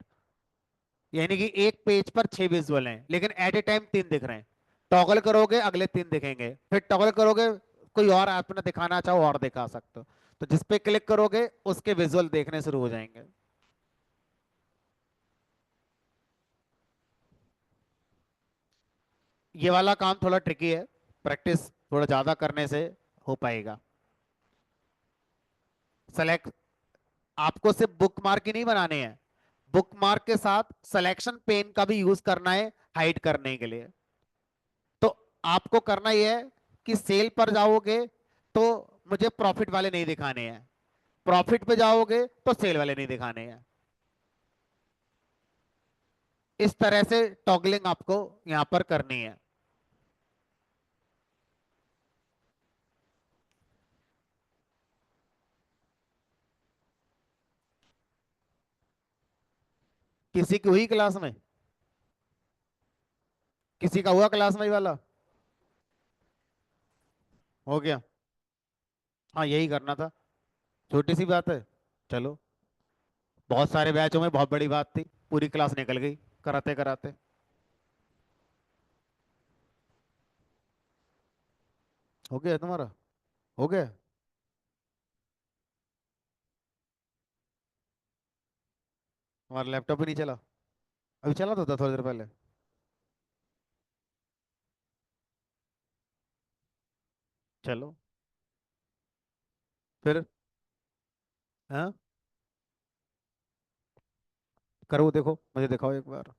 Speaker 1: यानी कि एक पेज पर 6 विजुअल हैं लेकिन एट ए टाइम 3 दिख रहे हैं। टॉगल करोगे अगले 3 दिखेंगे, फिर टॉगल करोगे कोई और आपने दिखाना चाहो और दिखा सकते हो। तो जिस पे क्लिक करोगे उसके विजुअल देखने शुरू हो जाएंगे। ये वाला काम थोड़ा ट्रिकी है, प्रैक्टिस थोड़ा ज्यादा करने से हो पाएगा। सेलेक्ट, आपको सिर्फ बुक मार्क ही नहीं बनाने हैं, बुक मार्क के साथ सिलेक्शन पेन का भी यूज करना है हाइड करने के लिए। तो आपको करना यह है कि सेल पर जाओगे तो मुझे प्रॉफिट वाले नहीं दिखाने हैं, प्रॉफिट पे जाओगे तो सेल वाले नहीं दिखाने हैं। इस तरह से टॉगलिंग आपको यहां पर करनी है। किसी की हुई क्लास में, किसी का हुआ क्लास में ये वाला, हो गया। हाँ यही करना था, छोटी सी बात है। चलो, बहुत सारे बैचों में बहुत बड़ी बात थी, पूरी क्लास निकल गई कराते कराते। हो गया तुम्हारा, हो गया। हमारा लैपटॉप ही नहीं चला, अभी चला तो था थोड़ी देर पहले। चलो फिर, हाँ, करो देखो, मुझे दिखाओ एक बार।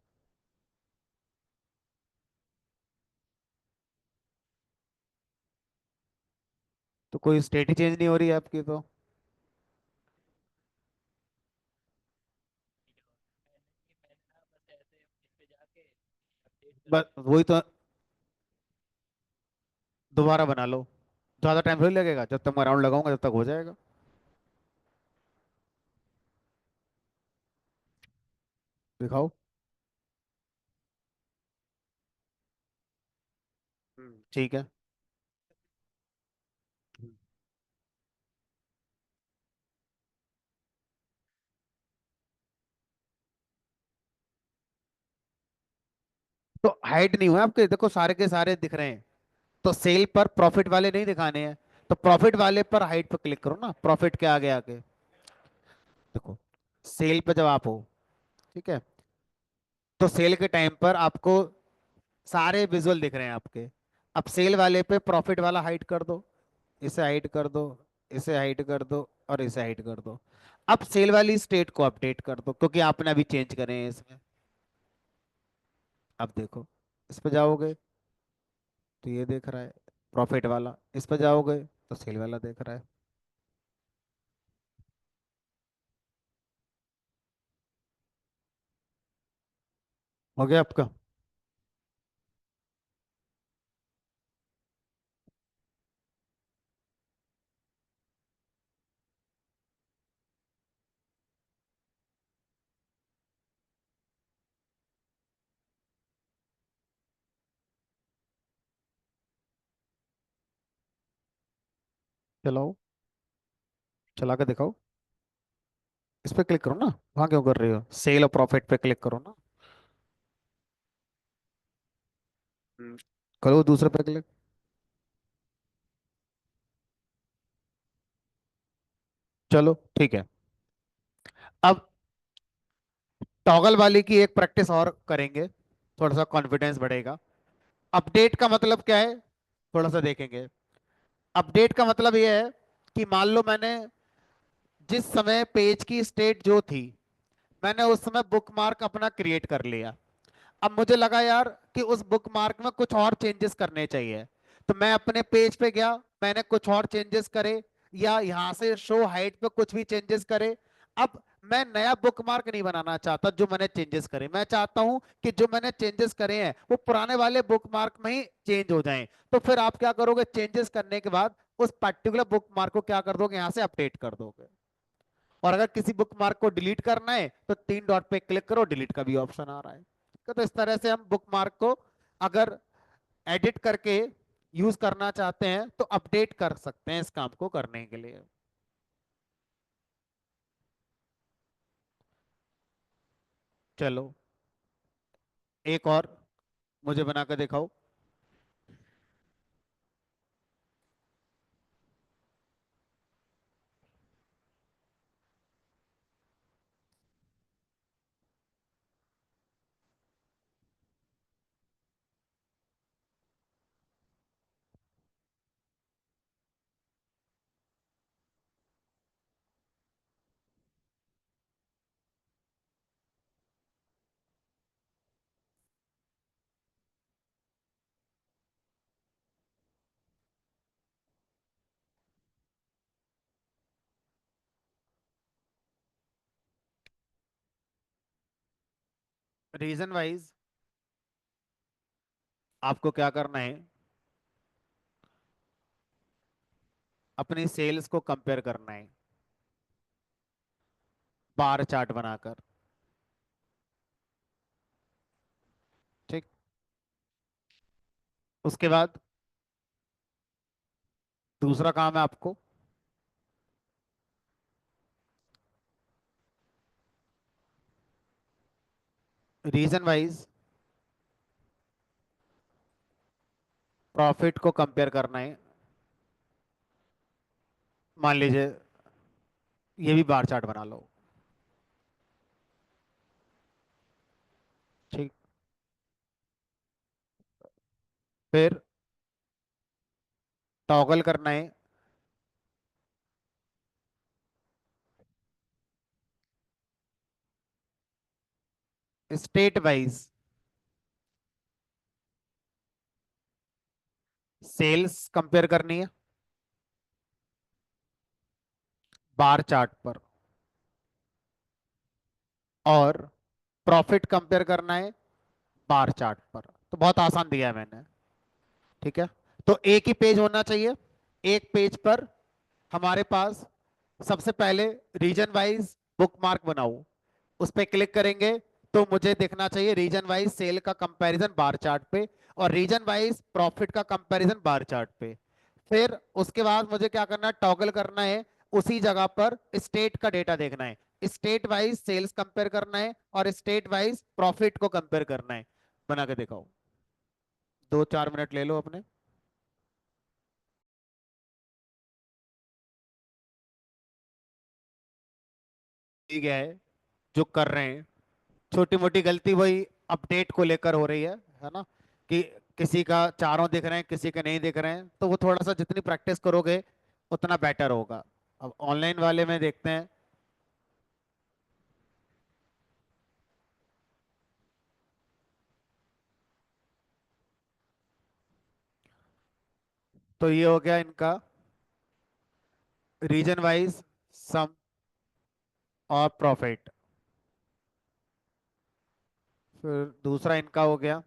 Speaker 1: कोई स्टेट ही चेंज नहीं हो रही है आपकी तो। बस वही तो, दोबारा बना लो। ज्यादा टाइम थोड़ी लगेगा, जब तक मैं राउंड लगाऊंगा जब तक हो जाएगा। दिखाओ। ठीक है। तो हाइड नहीं हुआ आपके, देखो सारे के सारे दिख रहे हैं। तो सेल पर प्रॉफिट वाले नहीं दिखाने हैं। तो प्रॉफिट वाले पर हाइड पर क्लिक करो ना, प्रॉफिट के आगे आगे। देखो, सेल पे जब आप हो, ठीक है, तो सेल के टाइम पर आपको सारे विजुअल दिख रहे हैं आपके। अब सेल वाले पे प्रॉफिट वाला हाइड कर दो, इसे हाइड कर दो, इसे हाइड कर दो, और इसे हाइड कर दो। अब सेल वाली स्टेट को अपडेट कर दो, क्योंकि आपने अभी चेंज करे हैं इसमें। अब देखो, इस पे जाओगे तो ये देख रहा है प्रॉफिट वाला, इस पे जाओगे तो सेल वाला देख रहा है। हो गया आपका। चलाओ, चला के दिखाओ। इस पे क्लिक करो ना, वहां क्यों कर रही हो, सेल और प्रॉफिट पे क्लिक करो ना। हम्म, करो दूसरे पे क्लिक। चलो ठीक है। अब टॉगल वाली की एक प्रैक्टिस और करेंगे, थोड़ा सा कॉन्फिडेंस बढ़ेगा। अपडेट का मतलब क्या है, थोड़ा सा देखेंगे। अपडेट का मतलब ये है कि मान लो मैंने जिस समय पेज की स्टेट जो थी, मैंने उस समय बुकमार्क अपना क्रिएट कर लिया। अब मुझे लगा यार कि उस बुकमार्क में कुछ और चेंजेस करने चाहिए, तो मैं अपने पेज पे गया, मैंने कुछ और चेंजेस करे, या यहां से शो हाइट पे कुछ भी चेंजेस करे। अब मैं नया बुकमार्क नहीं बनाना चाहता, जो मैंने चेंजेस करे, मैं चाहता हूं कि जो मैंने चेंजेस करे हैं वो पुराने वाले बुकमार्क में ही चेंज हो जाएं। तो फिर आप क्या करोगे, चेंजेस करने के बाद उस पर्टिकुलर बुकमार्क को क्या कर दोगे, यहां से अपडेट कर दोगे। और अगर किसी बुकमार्क को डिलीट करना है तो तीन डॉट पे क्लिक करो, डिलीट का भी ऑप्शन आ रहा है। ठीक है, तो इस तरह से हम बुकमार्क को अगर एडिट करके यूज करना चाहते हैं तो अपडेट कर सकते हैं इस काम को करने के लिए। चलो, एक और मुझे बना कर दिखाओ। रीजन वाइज आपको क्या करना है, अपनी सेल्स को कंपेयर करना है, बार चार्ट बनाकर। ठीक। उसके बाद दूसरा काम है आपको, रीजन वाइज प्रॉफिट को कंपेयर करना है। मान लीजिए ये भी बार चार्ट बना लो। ठीक। फिर टॉगल करना है स्टेट वाइज, सेल्स कंपेयर करनी है, बार चार्ट पर, और प्रॉफिट कंपेयर करना है बार चार्ट पर। तो बहुत आसान दिया है मैंने। ठीक है, तो एक ही पेज होना चाहिए। एक पेज पर हमारे पास सबसे पहले रीजन वाइज बुक मार्क बनाओ, उस पर क्लिक करेंगे तो मुझे देखना चाहिए रीजन वाइज सेल का कंपैरिजन बार चार्ट पे, और रीजन वाइज प्रॉफिट का कंपैरिजन बार चार्ट पे। फिर उसके बाद मुझे क्या करना है, टॉगल करना है, उसी जगह पर स्टेट का डेटा देखना है। स्टेट वाइज सेल्स कंपेयर करना है और स्टेट वाइज प्रॉफिट को कंपेयर करना है। बना के दिखाओ, 2-4 मिनट ले लो अपने। ठीक है, जो कर रहे हैं, छोटी मोटी गलती वही अपडेट को लेकर हो रही है ना, कि किसी का चारों दिख रहे हैं किसी के नहीं दिख रहे हैं, तो वो थोड़ा सा जितनी प्रैक्टिस करोगे उतना बेटर होगा। अब ऑनलाइन वाले में देखते हैं। तो ये हो गया इनका रीजन वाइज सम और प्रॉफिट। फिर दूसरा इनका हो गया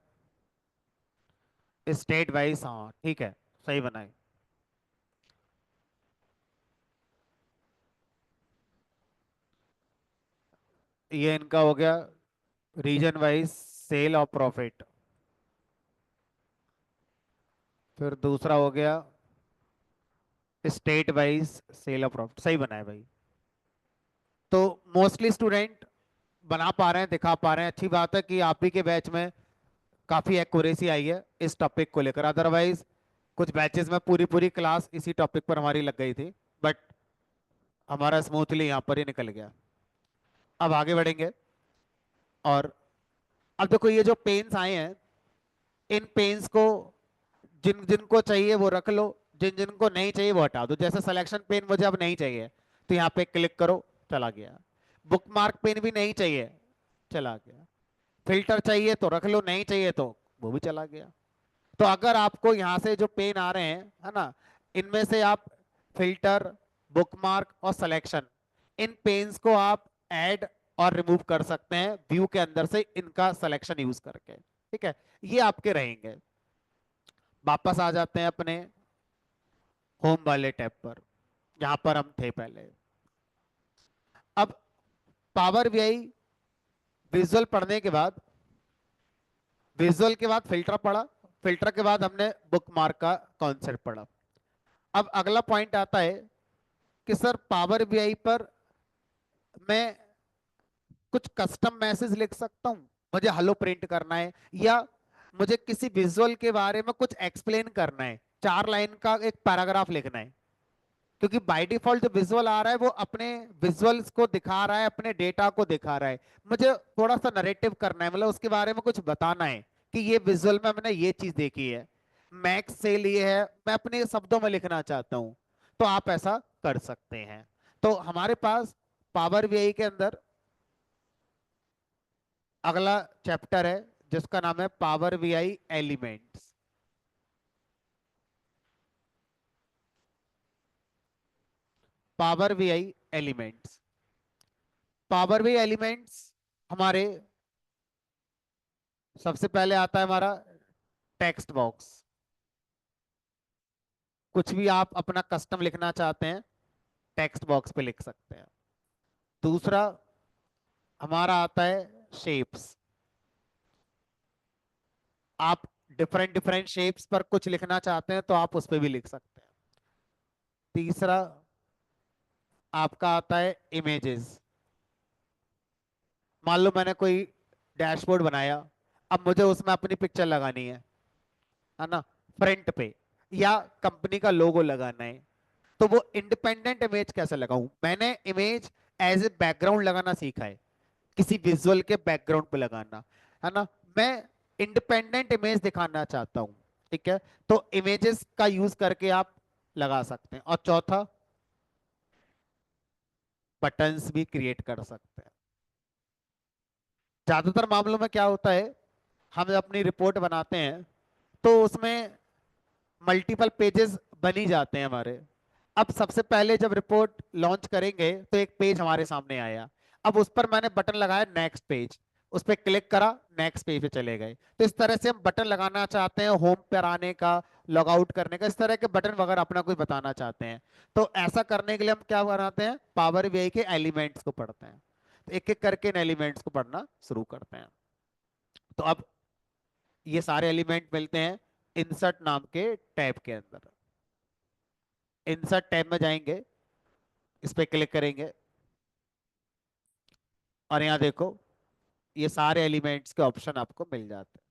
Speaker 1: स्टेट वाइज, हाँ ठीक है, सही बनाए। ये इनका हो गया रीजन वाइज सेल और प्रॉफिट। फिर दूसरा हो गया स्टेट वाइज सेल और प्रॉफिट, सही बनाए भाई। तो मोस्टली स्टूडेंट बना पा रहे हैं, दिखा पा रहे हैं, अच्छी बात है कि आप ही के बैच में काफी एक्यूरेसी आई है इस टॉपिक को लेकर। अदरवाइज कुछ बैचेस में पूरी पूरी क्लास इसी टॉपिक पर हमारी लग गई थी, बट हमारा स्मूथली यहाँ पर ही निकल गया। अब आगे बढ़ेंगे, और अब देखो ये जो पेन्स आए हैं, इन पेन्स को जिन जिनको चाहिए वो रख लो, जिन जिनको नहीं चाहिए वो हटा दो। जैसे सिलेक्शन पेन मुझे अब नहीं चाहिए, तो यहाँ पे क्लिक करो, चला गया। बुक मार्क पेन भी नहीं चाहिए, चला गया। फिल्टर चाहिए तो रख लो, नहीं चाहिए तो वो भी चला गया। तो अगर आपको यहाँ से जो पेन आ रहे हैं, है ना, इनमें से आप फिल्टर, बुकमार्क और सिलेक्शन, इन पेन्स को आप ऐड और रिमूव कर सकते हैं व्यू के अंदर से इनका सिलेक्शन यूज करके। ठीक है, ये आपके रहेंगे। वापस आ जाते हैं अपने होम वाले टैब पर, जहां पर हम थे पहले। अब पावर बीआई विजुअल पढ़ने के बाद, विजुअल के बाद फिल्टर पढ़ा, फिल्टर के बाद हमने बुकमार्क का कॉन्सेप्ट पढ़ा। अब अगला पॉइंट आता है कि सर पावर बीआई पर मैं कुछ कस्टम मैसेज लिख सकता हूं, मुझे हेलो प्रिंट करना है, या मुझे किसी विजुअल के बारे में कुछ एक्सप्लेन करना है, 4 लाइन का एक पैराग्राफ लिखना है। क्योंकि बाय डिफॉल्ट जो विजुअल आ रहा है वो अपने विजुअल्स को दिखा रहा है, अपने डेटा को दिखा रहा है। मुझे थोड़ा सा नरेटिव करना है, मतलब उसके बारे में कुछ बताना है कि ये विजुअल में मैंने ये चीज देखी है, मैक्स सेल ये है, मैं अपने शब्दों में लिखना चाहता हूं, तो आप ऐसा कर सकते हैं। तो हमारे पास पावर बीआई के अंदर अगला चैप्टर है जिसका नाम है power BI elements. Power BI elements, power BI elements हमारे सबसे पहले आता है हमारा टेक्स्ट बॉक्स। कुछ भी आप अपना कस्टम लिखना चाहते हैं, टेक्स्ट बॉक्स पे लिख सकते हैं। दूसरा हमारा आता है शेप्स। आप डिफरेंट डिफरेंट शेप्स पर कुछ लिखना चाहते हैं तो आप उस पर भी लिख सकते हैं। तीसरा आपका आता है इमेजेस। मान लो मैंने कोई डैशबोर्ड बनाया, अब मुझे उसमें अपनी पिक्चर लगानी है ना, फ्रंट पे, या कंपनी का लोगो लगाना है, तो वो इंडिपेंडेंट इमेज कैसे लगाऊं? मैंने इमेज एज ए बैकग्राउंड लगाना सीखा है, किसी विजुअल के बैकग्राउंड पे लगाना, है ना। मैं इंडिपेंडेंट इमेज दिखाना चाहता हूं, ठीक है, तो इमेजेस का यूज करके आप लगा सकते हैं। और चौथा, बटन्स भी क्रिएट कर सकते हैं। ज्यादातर मामलों में क्या होता है, हम अपनी रिपोर्ट बनाते हैं तो उसमें मल्टीपल पेजेस बन ही जाते हैं हमारे। अब सबसे पहले जब रिपोर्ट लॉन्च करेंगे तो एक पेज हमारे सामने आया। अब उस पर मैंने बटन लगाया नेक्स्ट पेज, उस पर क्लिक करा, नेक्स्ट पेज पे चले गए। तो इस तरह से हम बटन लगाना चाहते हैं, होम पर आने का, लॉग आउट करने का, इस तरह के बटन वगैरह अपना कुछ बताना चाहते हैं। तो ऐसा करने के लिए हम क्या बनाते हैं, पावर बीआई के एलिमेंट्स को पढ़ते हैं। तो एक एक करके इन एलिमेंट्स को पढ़ना शुरू करते हैं। तो अब ये सारे एलिमेंट मिलते हैं इंसर्ट नाम के टैब के अंदर। इंसर्ट टैब में जाएंगे, इस पे क्लिक करेंगे और यहाँ देखो ये सारे एलिमेंट्स के ऑप्शन आपको मिल जाते हैं।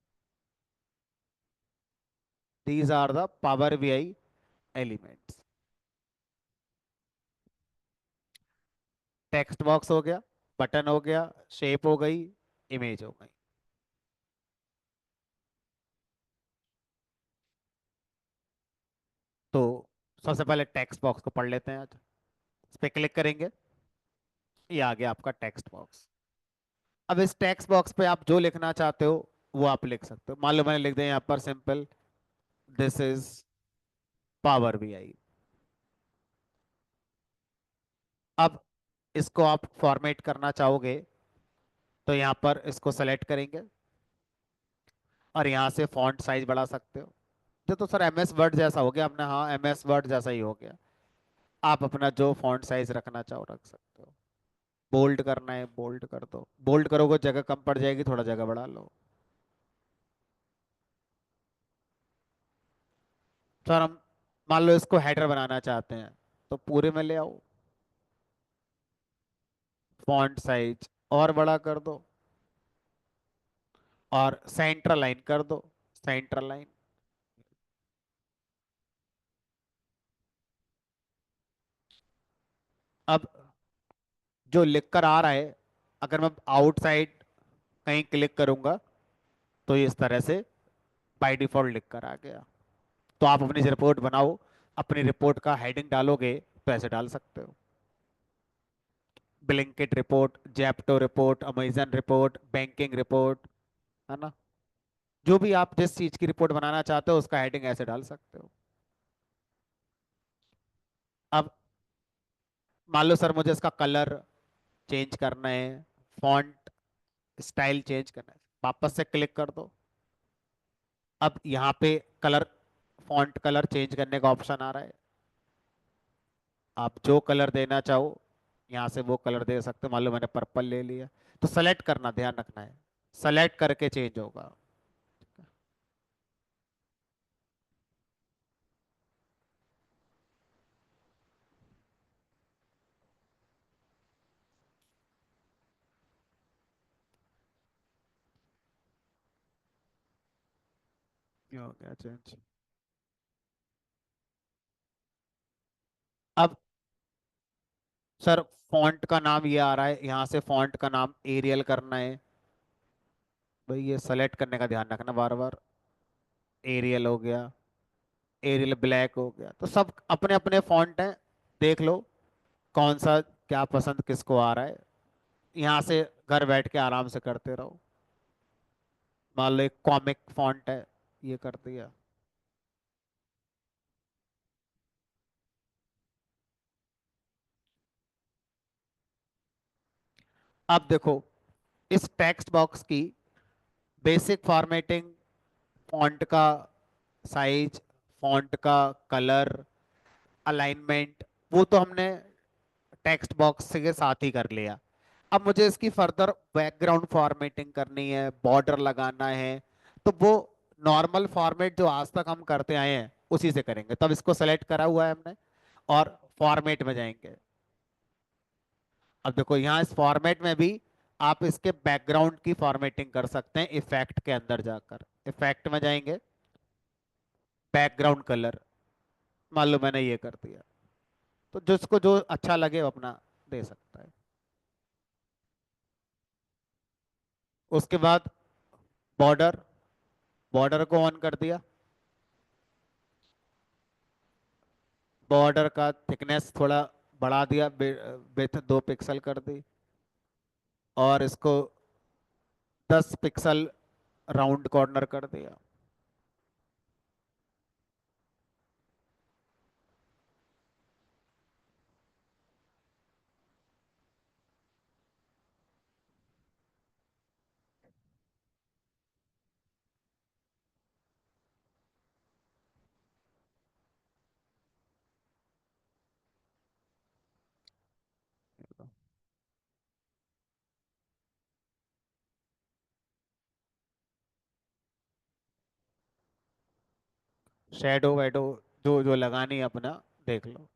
Speaker 1: These are the Power BI elements. Text box हो गया, बटन हो गया, शेप हो गई, इमेज हो गई। तो सबसे पहले टेक्स्ट बॉक्स को पढ़ लेते हैं आज। इस पे क्लिक करेंगे, ये आ गया आपका टेक्स्ट बॉक्स। अब इस टेक्स्ट बॉक्स पे आप जो लिखना चाहते हो वो आप लिख सकते हो। मान लो मैंने लिख दिया यहाँ पर simple, this is power BI. अब इसको आप फॉर्मेट करना चाहोगे तो यहाँ पर इसको सेलेक्ट करेंगे और यहाँ से फॉन्ट साइज बढ़ा सकते हो। ये तो सर एमएस वर्ड जैसा हो गया अपना, हाँ एमएस वर्ड जैसा ही हो गया। आप अपना जो फॉन्ट साइज रखना चाहो रख सकते हो। बोल्ड करना है बोल्ड कर दो, बोल्ड करोगे जगह कम पड़ जाएगी, थोड़ा जगह बढ़ा लो। सर हम मान लो इसको हेडर बनाना चाहते हैं तो पूरे में ले आओ, फॉन्ट साइज और बड़ा कर दो और सेंट्रल लाइन कर दो, सेंट्रल लाइन। अब जो लिख कर आ रहा है, अगर मैं आउटसाइड कहीं क्लिक करूंगा तो ये इस तरह से बाय डिफॉल्ट लिख कर आ गया। तो आप अपनी रिपोर्ट बनाओ, अपनी रिपोर्ट का हेडिंग डालोगे तो ऐसे डाल सकते हो, Blinkit report, Zepto report, Amazon report, banking report, है ना। जो भी आप जिस चीज की रिपोर्ट बनाना चाहते हो उसका हेडिंग ऐसे डाल सकते हो। अब मान लो सर मुझे इसका कलर चेंज करना है, फॉन्ट स्टाइल चेंज करना है, वापस से क्लिक कर दो। अब यहाँ पे कलर, फॉन्ट कलर चेंज करने का ऑप्शन आ रहा है। आप जो कलर देना चाहो यहाँ से वो कलर दे सकते हो। मान लो मैंने पर्पल ले लिया, तो सेलेक्ट करना, ध्यान रखना है सेलेक्ट करके चेंज होगा। ये हो गया चेंज। अब सर फॉन्ट का नाम ये आ रहा है, यहाँ से फॉन्ट का नाम एरियल करना है। भाई ये सेलेक्ट करने का ध्यान रखना बार बार। एरियल हो गया, एरियल ब्लैक हो गया, तो सब अपने अपने फॉन्ट हैं, देख लो कौन सा क्या पसंद किसको आ रहा है। यहाँ से घर बैठ के आराम से करते रहो। मान लो एक कॉमिक फॉन्ट है, ये कर दिया। अब देखो इस टेक्स्ट बॉक्स की बेसिक फॉर्मेटिंग, फॉन्ट का साइज, फॉन्ट का कलर, अलाइनमेंट, वो तो हमने टेक्स्ट बॉक्स के साथ ही कर लिया। अब मुझे इसकी फर्दर बैकग्राउंड फॉर्मेटिंग करनी है, बॉर्डर लगाना है, तो वो नॉर्मल फॉर्मेट जो आज तक हम करते आए हैं उसी से करेंगे। तब इसको सेलेक्ट करा हुआ है हमने और फॉर्मेट में जाएंगे। अब देखो यहाँ इस फॉर्मेट में भी आप इसके बैकग्राउंड की फॉर्मेटिंग कर सकते हैं, इफेक्ट के अंदर जाकर इफेक्ट में जाएंगे, बैकग्राउंड कलर, मान लो मैंने ये कर दिया। तो जिसको जो अच्छा लगे वो अपना दे सकता है। उसके बाद बॉर्डर, बॉर्डर को ऑन कर दिया, बॉर्डर का थिकनेस थोड़ा बढ़ा दिया, विड्थ 2 पिक्सल कर दी और इसको 10 पिक्सल राउंड कॉर्नर कर दिया। शेडो वेडो जो जो लगानी है अपना देख लो।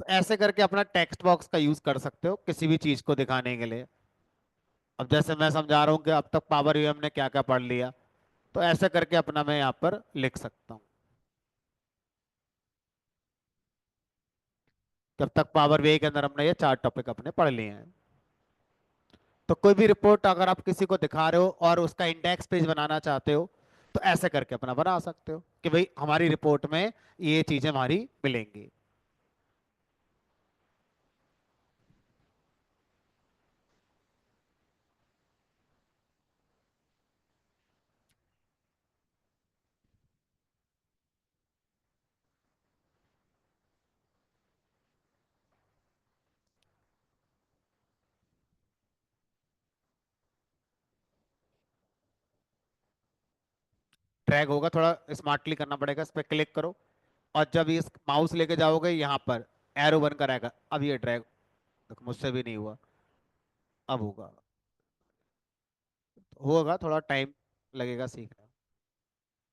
Speaker 1: तो ऐसे करके अपना टेक्स्ट बॉक्स का यूज कर सकते हो किसी भी चीज को दिखाने के लिए। अब जैसे मैं समझा रहा हूँ कि अब तक पावर यूएम ने क्या क्या पढ़ लिया, तो ऐसे करके अपना मैं यहाँ पर लिख सकता हूँ कि अब तक पावर बीआई के अंदर हमने ये 4 टॉपिक अपने पढ़ लिए हैं। तो कोई भी रिपोर्ट अगर आप किसी को दिखा रहे हो और उसका इंडेक्स पेज बनाना चाहते हो, तो ऐसे करके अपना बना सकते हो कि भाई हमारी रिपोर्ट में ये चीजें हमारी मिलेंगी। ड्रैग होगा, थोड़ा स्मार्टली करना पड़ेगा, इस पर क्लिक करो और जब इस माउस लेके जाओगे यहाँ पर एरो बन कर आएगा, अब ये ड्रैग, देखो मुझसे भी नहीं हुआ, अब होगा। होगा, थोड़ा टाइम लगेगा सीखने में।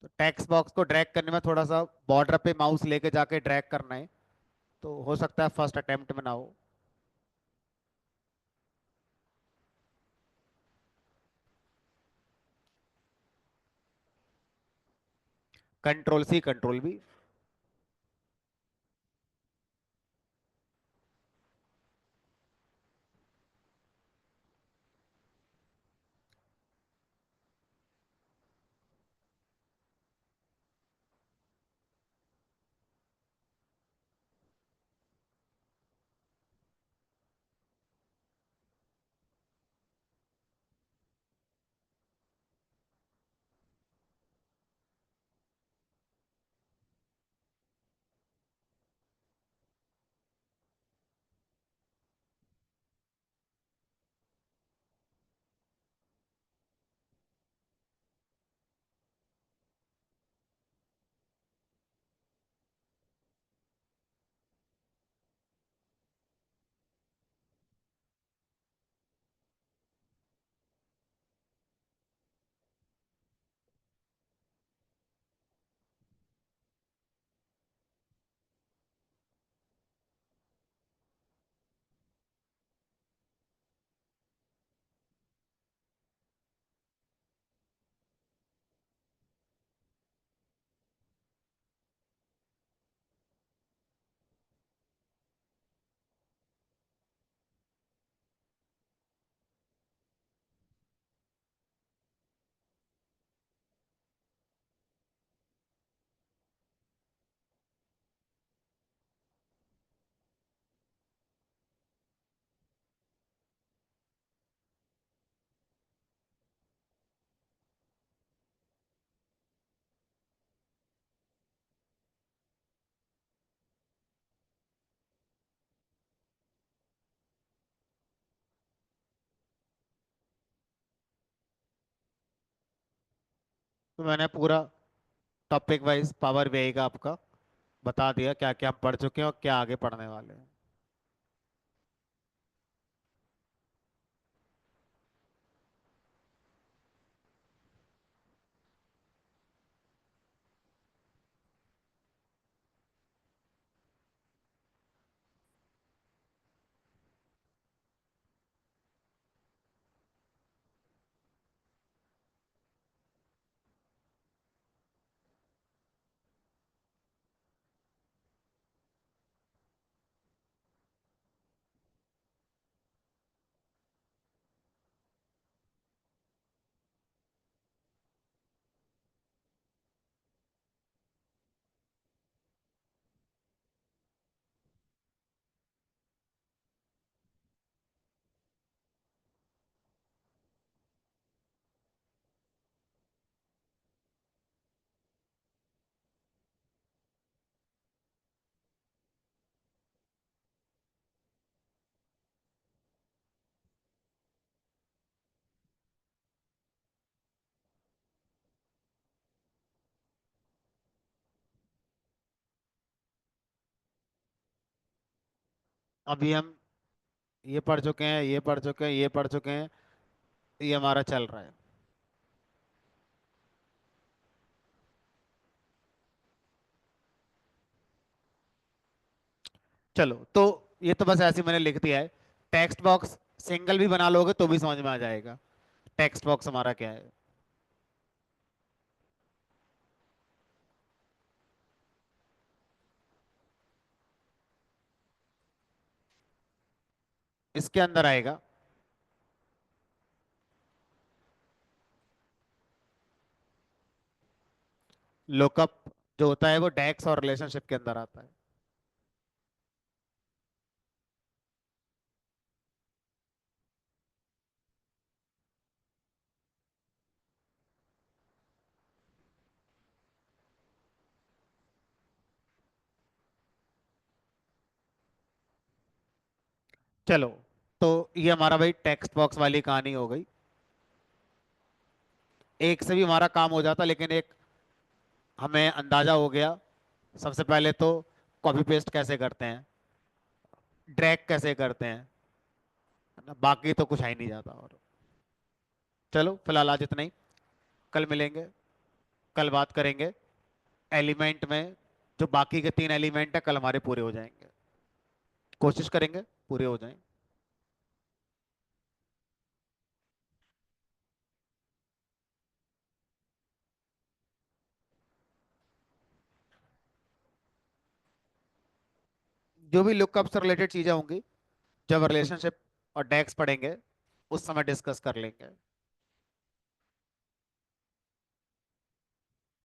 Speaker 1: तो टेक्स्ट बॉक्स को ड्रैग करने में थोड़ा सा बॉर्डर पे माउस लेके जाके ड्रैग करना है, तो हो सकता है फर्स्ट अटेम्प्ट में ना हो। कंट्रोल सी कंट्रोल भी। तो मैंने पूरा टॉपिक वाइज पावर बीआई का आपका बता दिया, क्या क्या हम पढ़ चुके हैं और क्या आगे पढ़ने वाले हैं। अभी हम ये पढ़ चुके हैं, ये पढ़ चुके हैं, ये पढ़ चुके हैं, ये हमारा चल रहा है। चलो तो ये तो बस ऐसे ही मैंने लिख दिया है। टेक्स्ट बॉक्स सिंगल भी बना लोगे तो भी समझ में आ जाएगा टेक्स्ट बॉक्स हमारा क्या है। इसके अंदर आएगा लुकअप, जो होता है वो डेक्स और रिलेशनशिप के अंदर आता है। चलो तो ये हमारा भाई टेक्स्ट बॉक्स वाली कहानी हो गई। एक से भी हमारा काम हो जाता, लेकिन एक हमें अंदाजा हो गया। सबसे पहले तो कॉपी पेस्ट कैसे करते हैं, ड्रैग कैसे करते हैं, है ना? बाकी तो कुछ है ही नहीं जाता। और चलो फिलहाल आज इतना ही। कल मिलेंगे, कल बात करेंगे एलिमेंट में। जो बाकी के 3 एलिमेंट है कल हमारे पूरे हो जाएंगे, कोशिश करेंगे पूरे हो जाएं। जो भी लुकअप से रिलेटेड चीजें होंगी, जब रिलेशनशिप और डेक्स पढ़ेंगे उस समय डिस्कस कर लेंगे।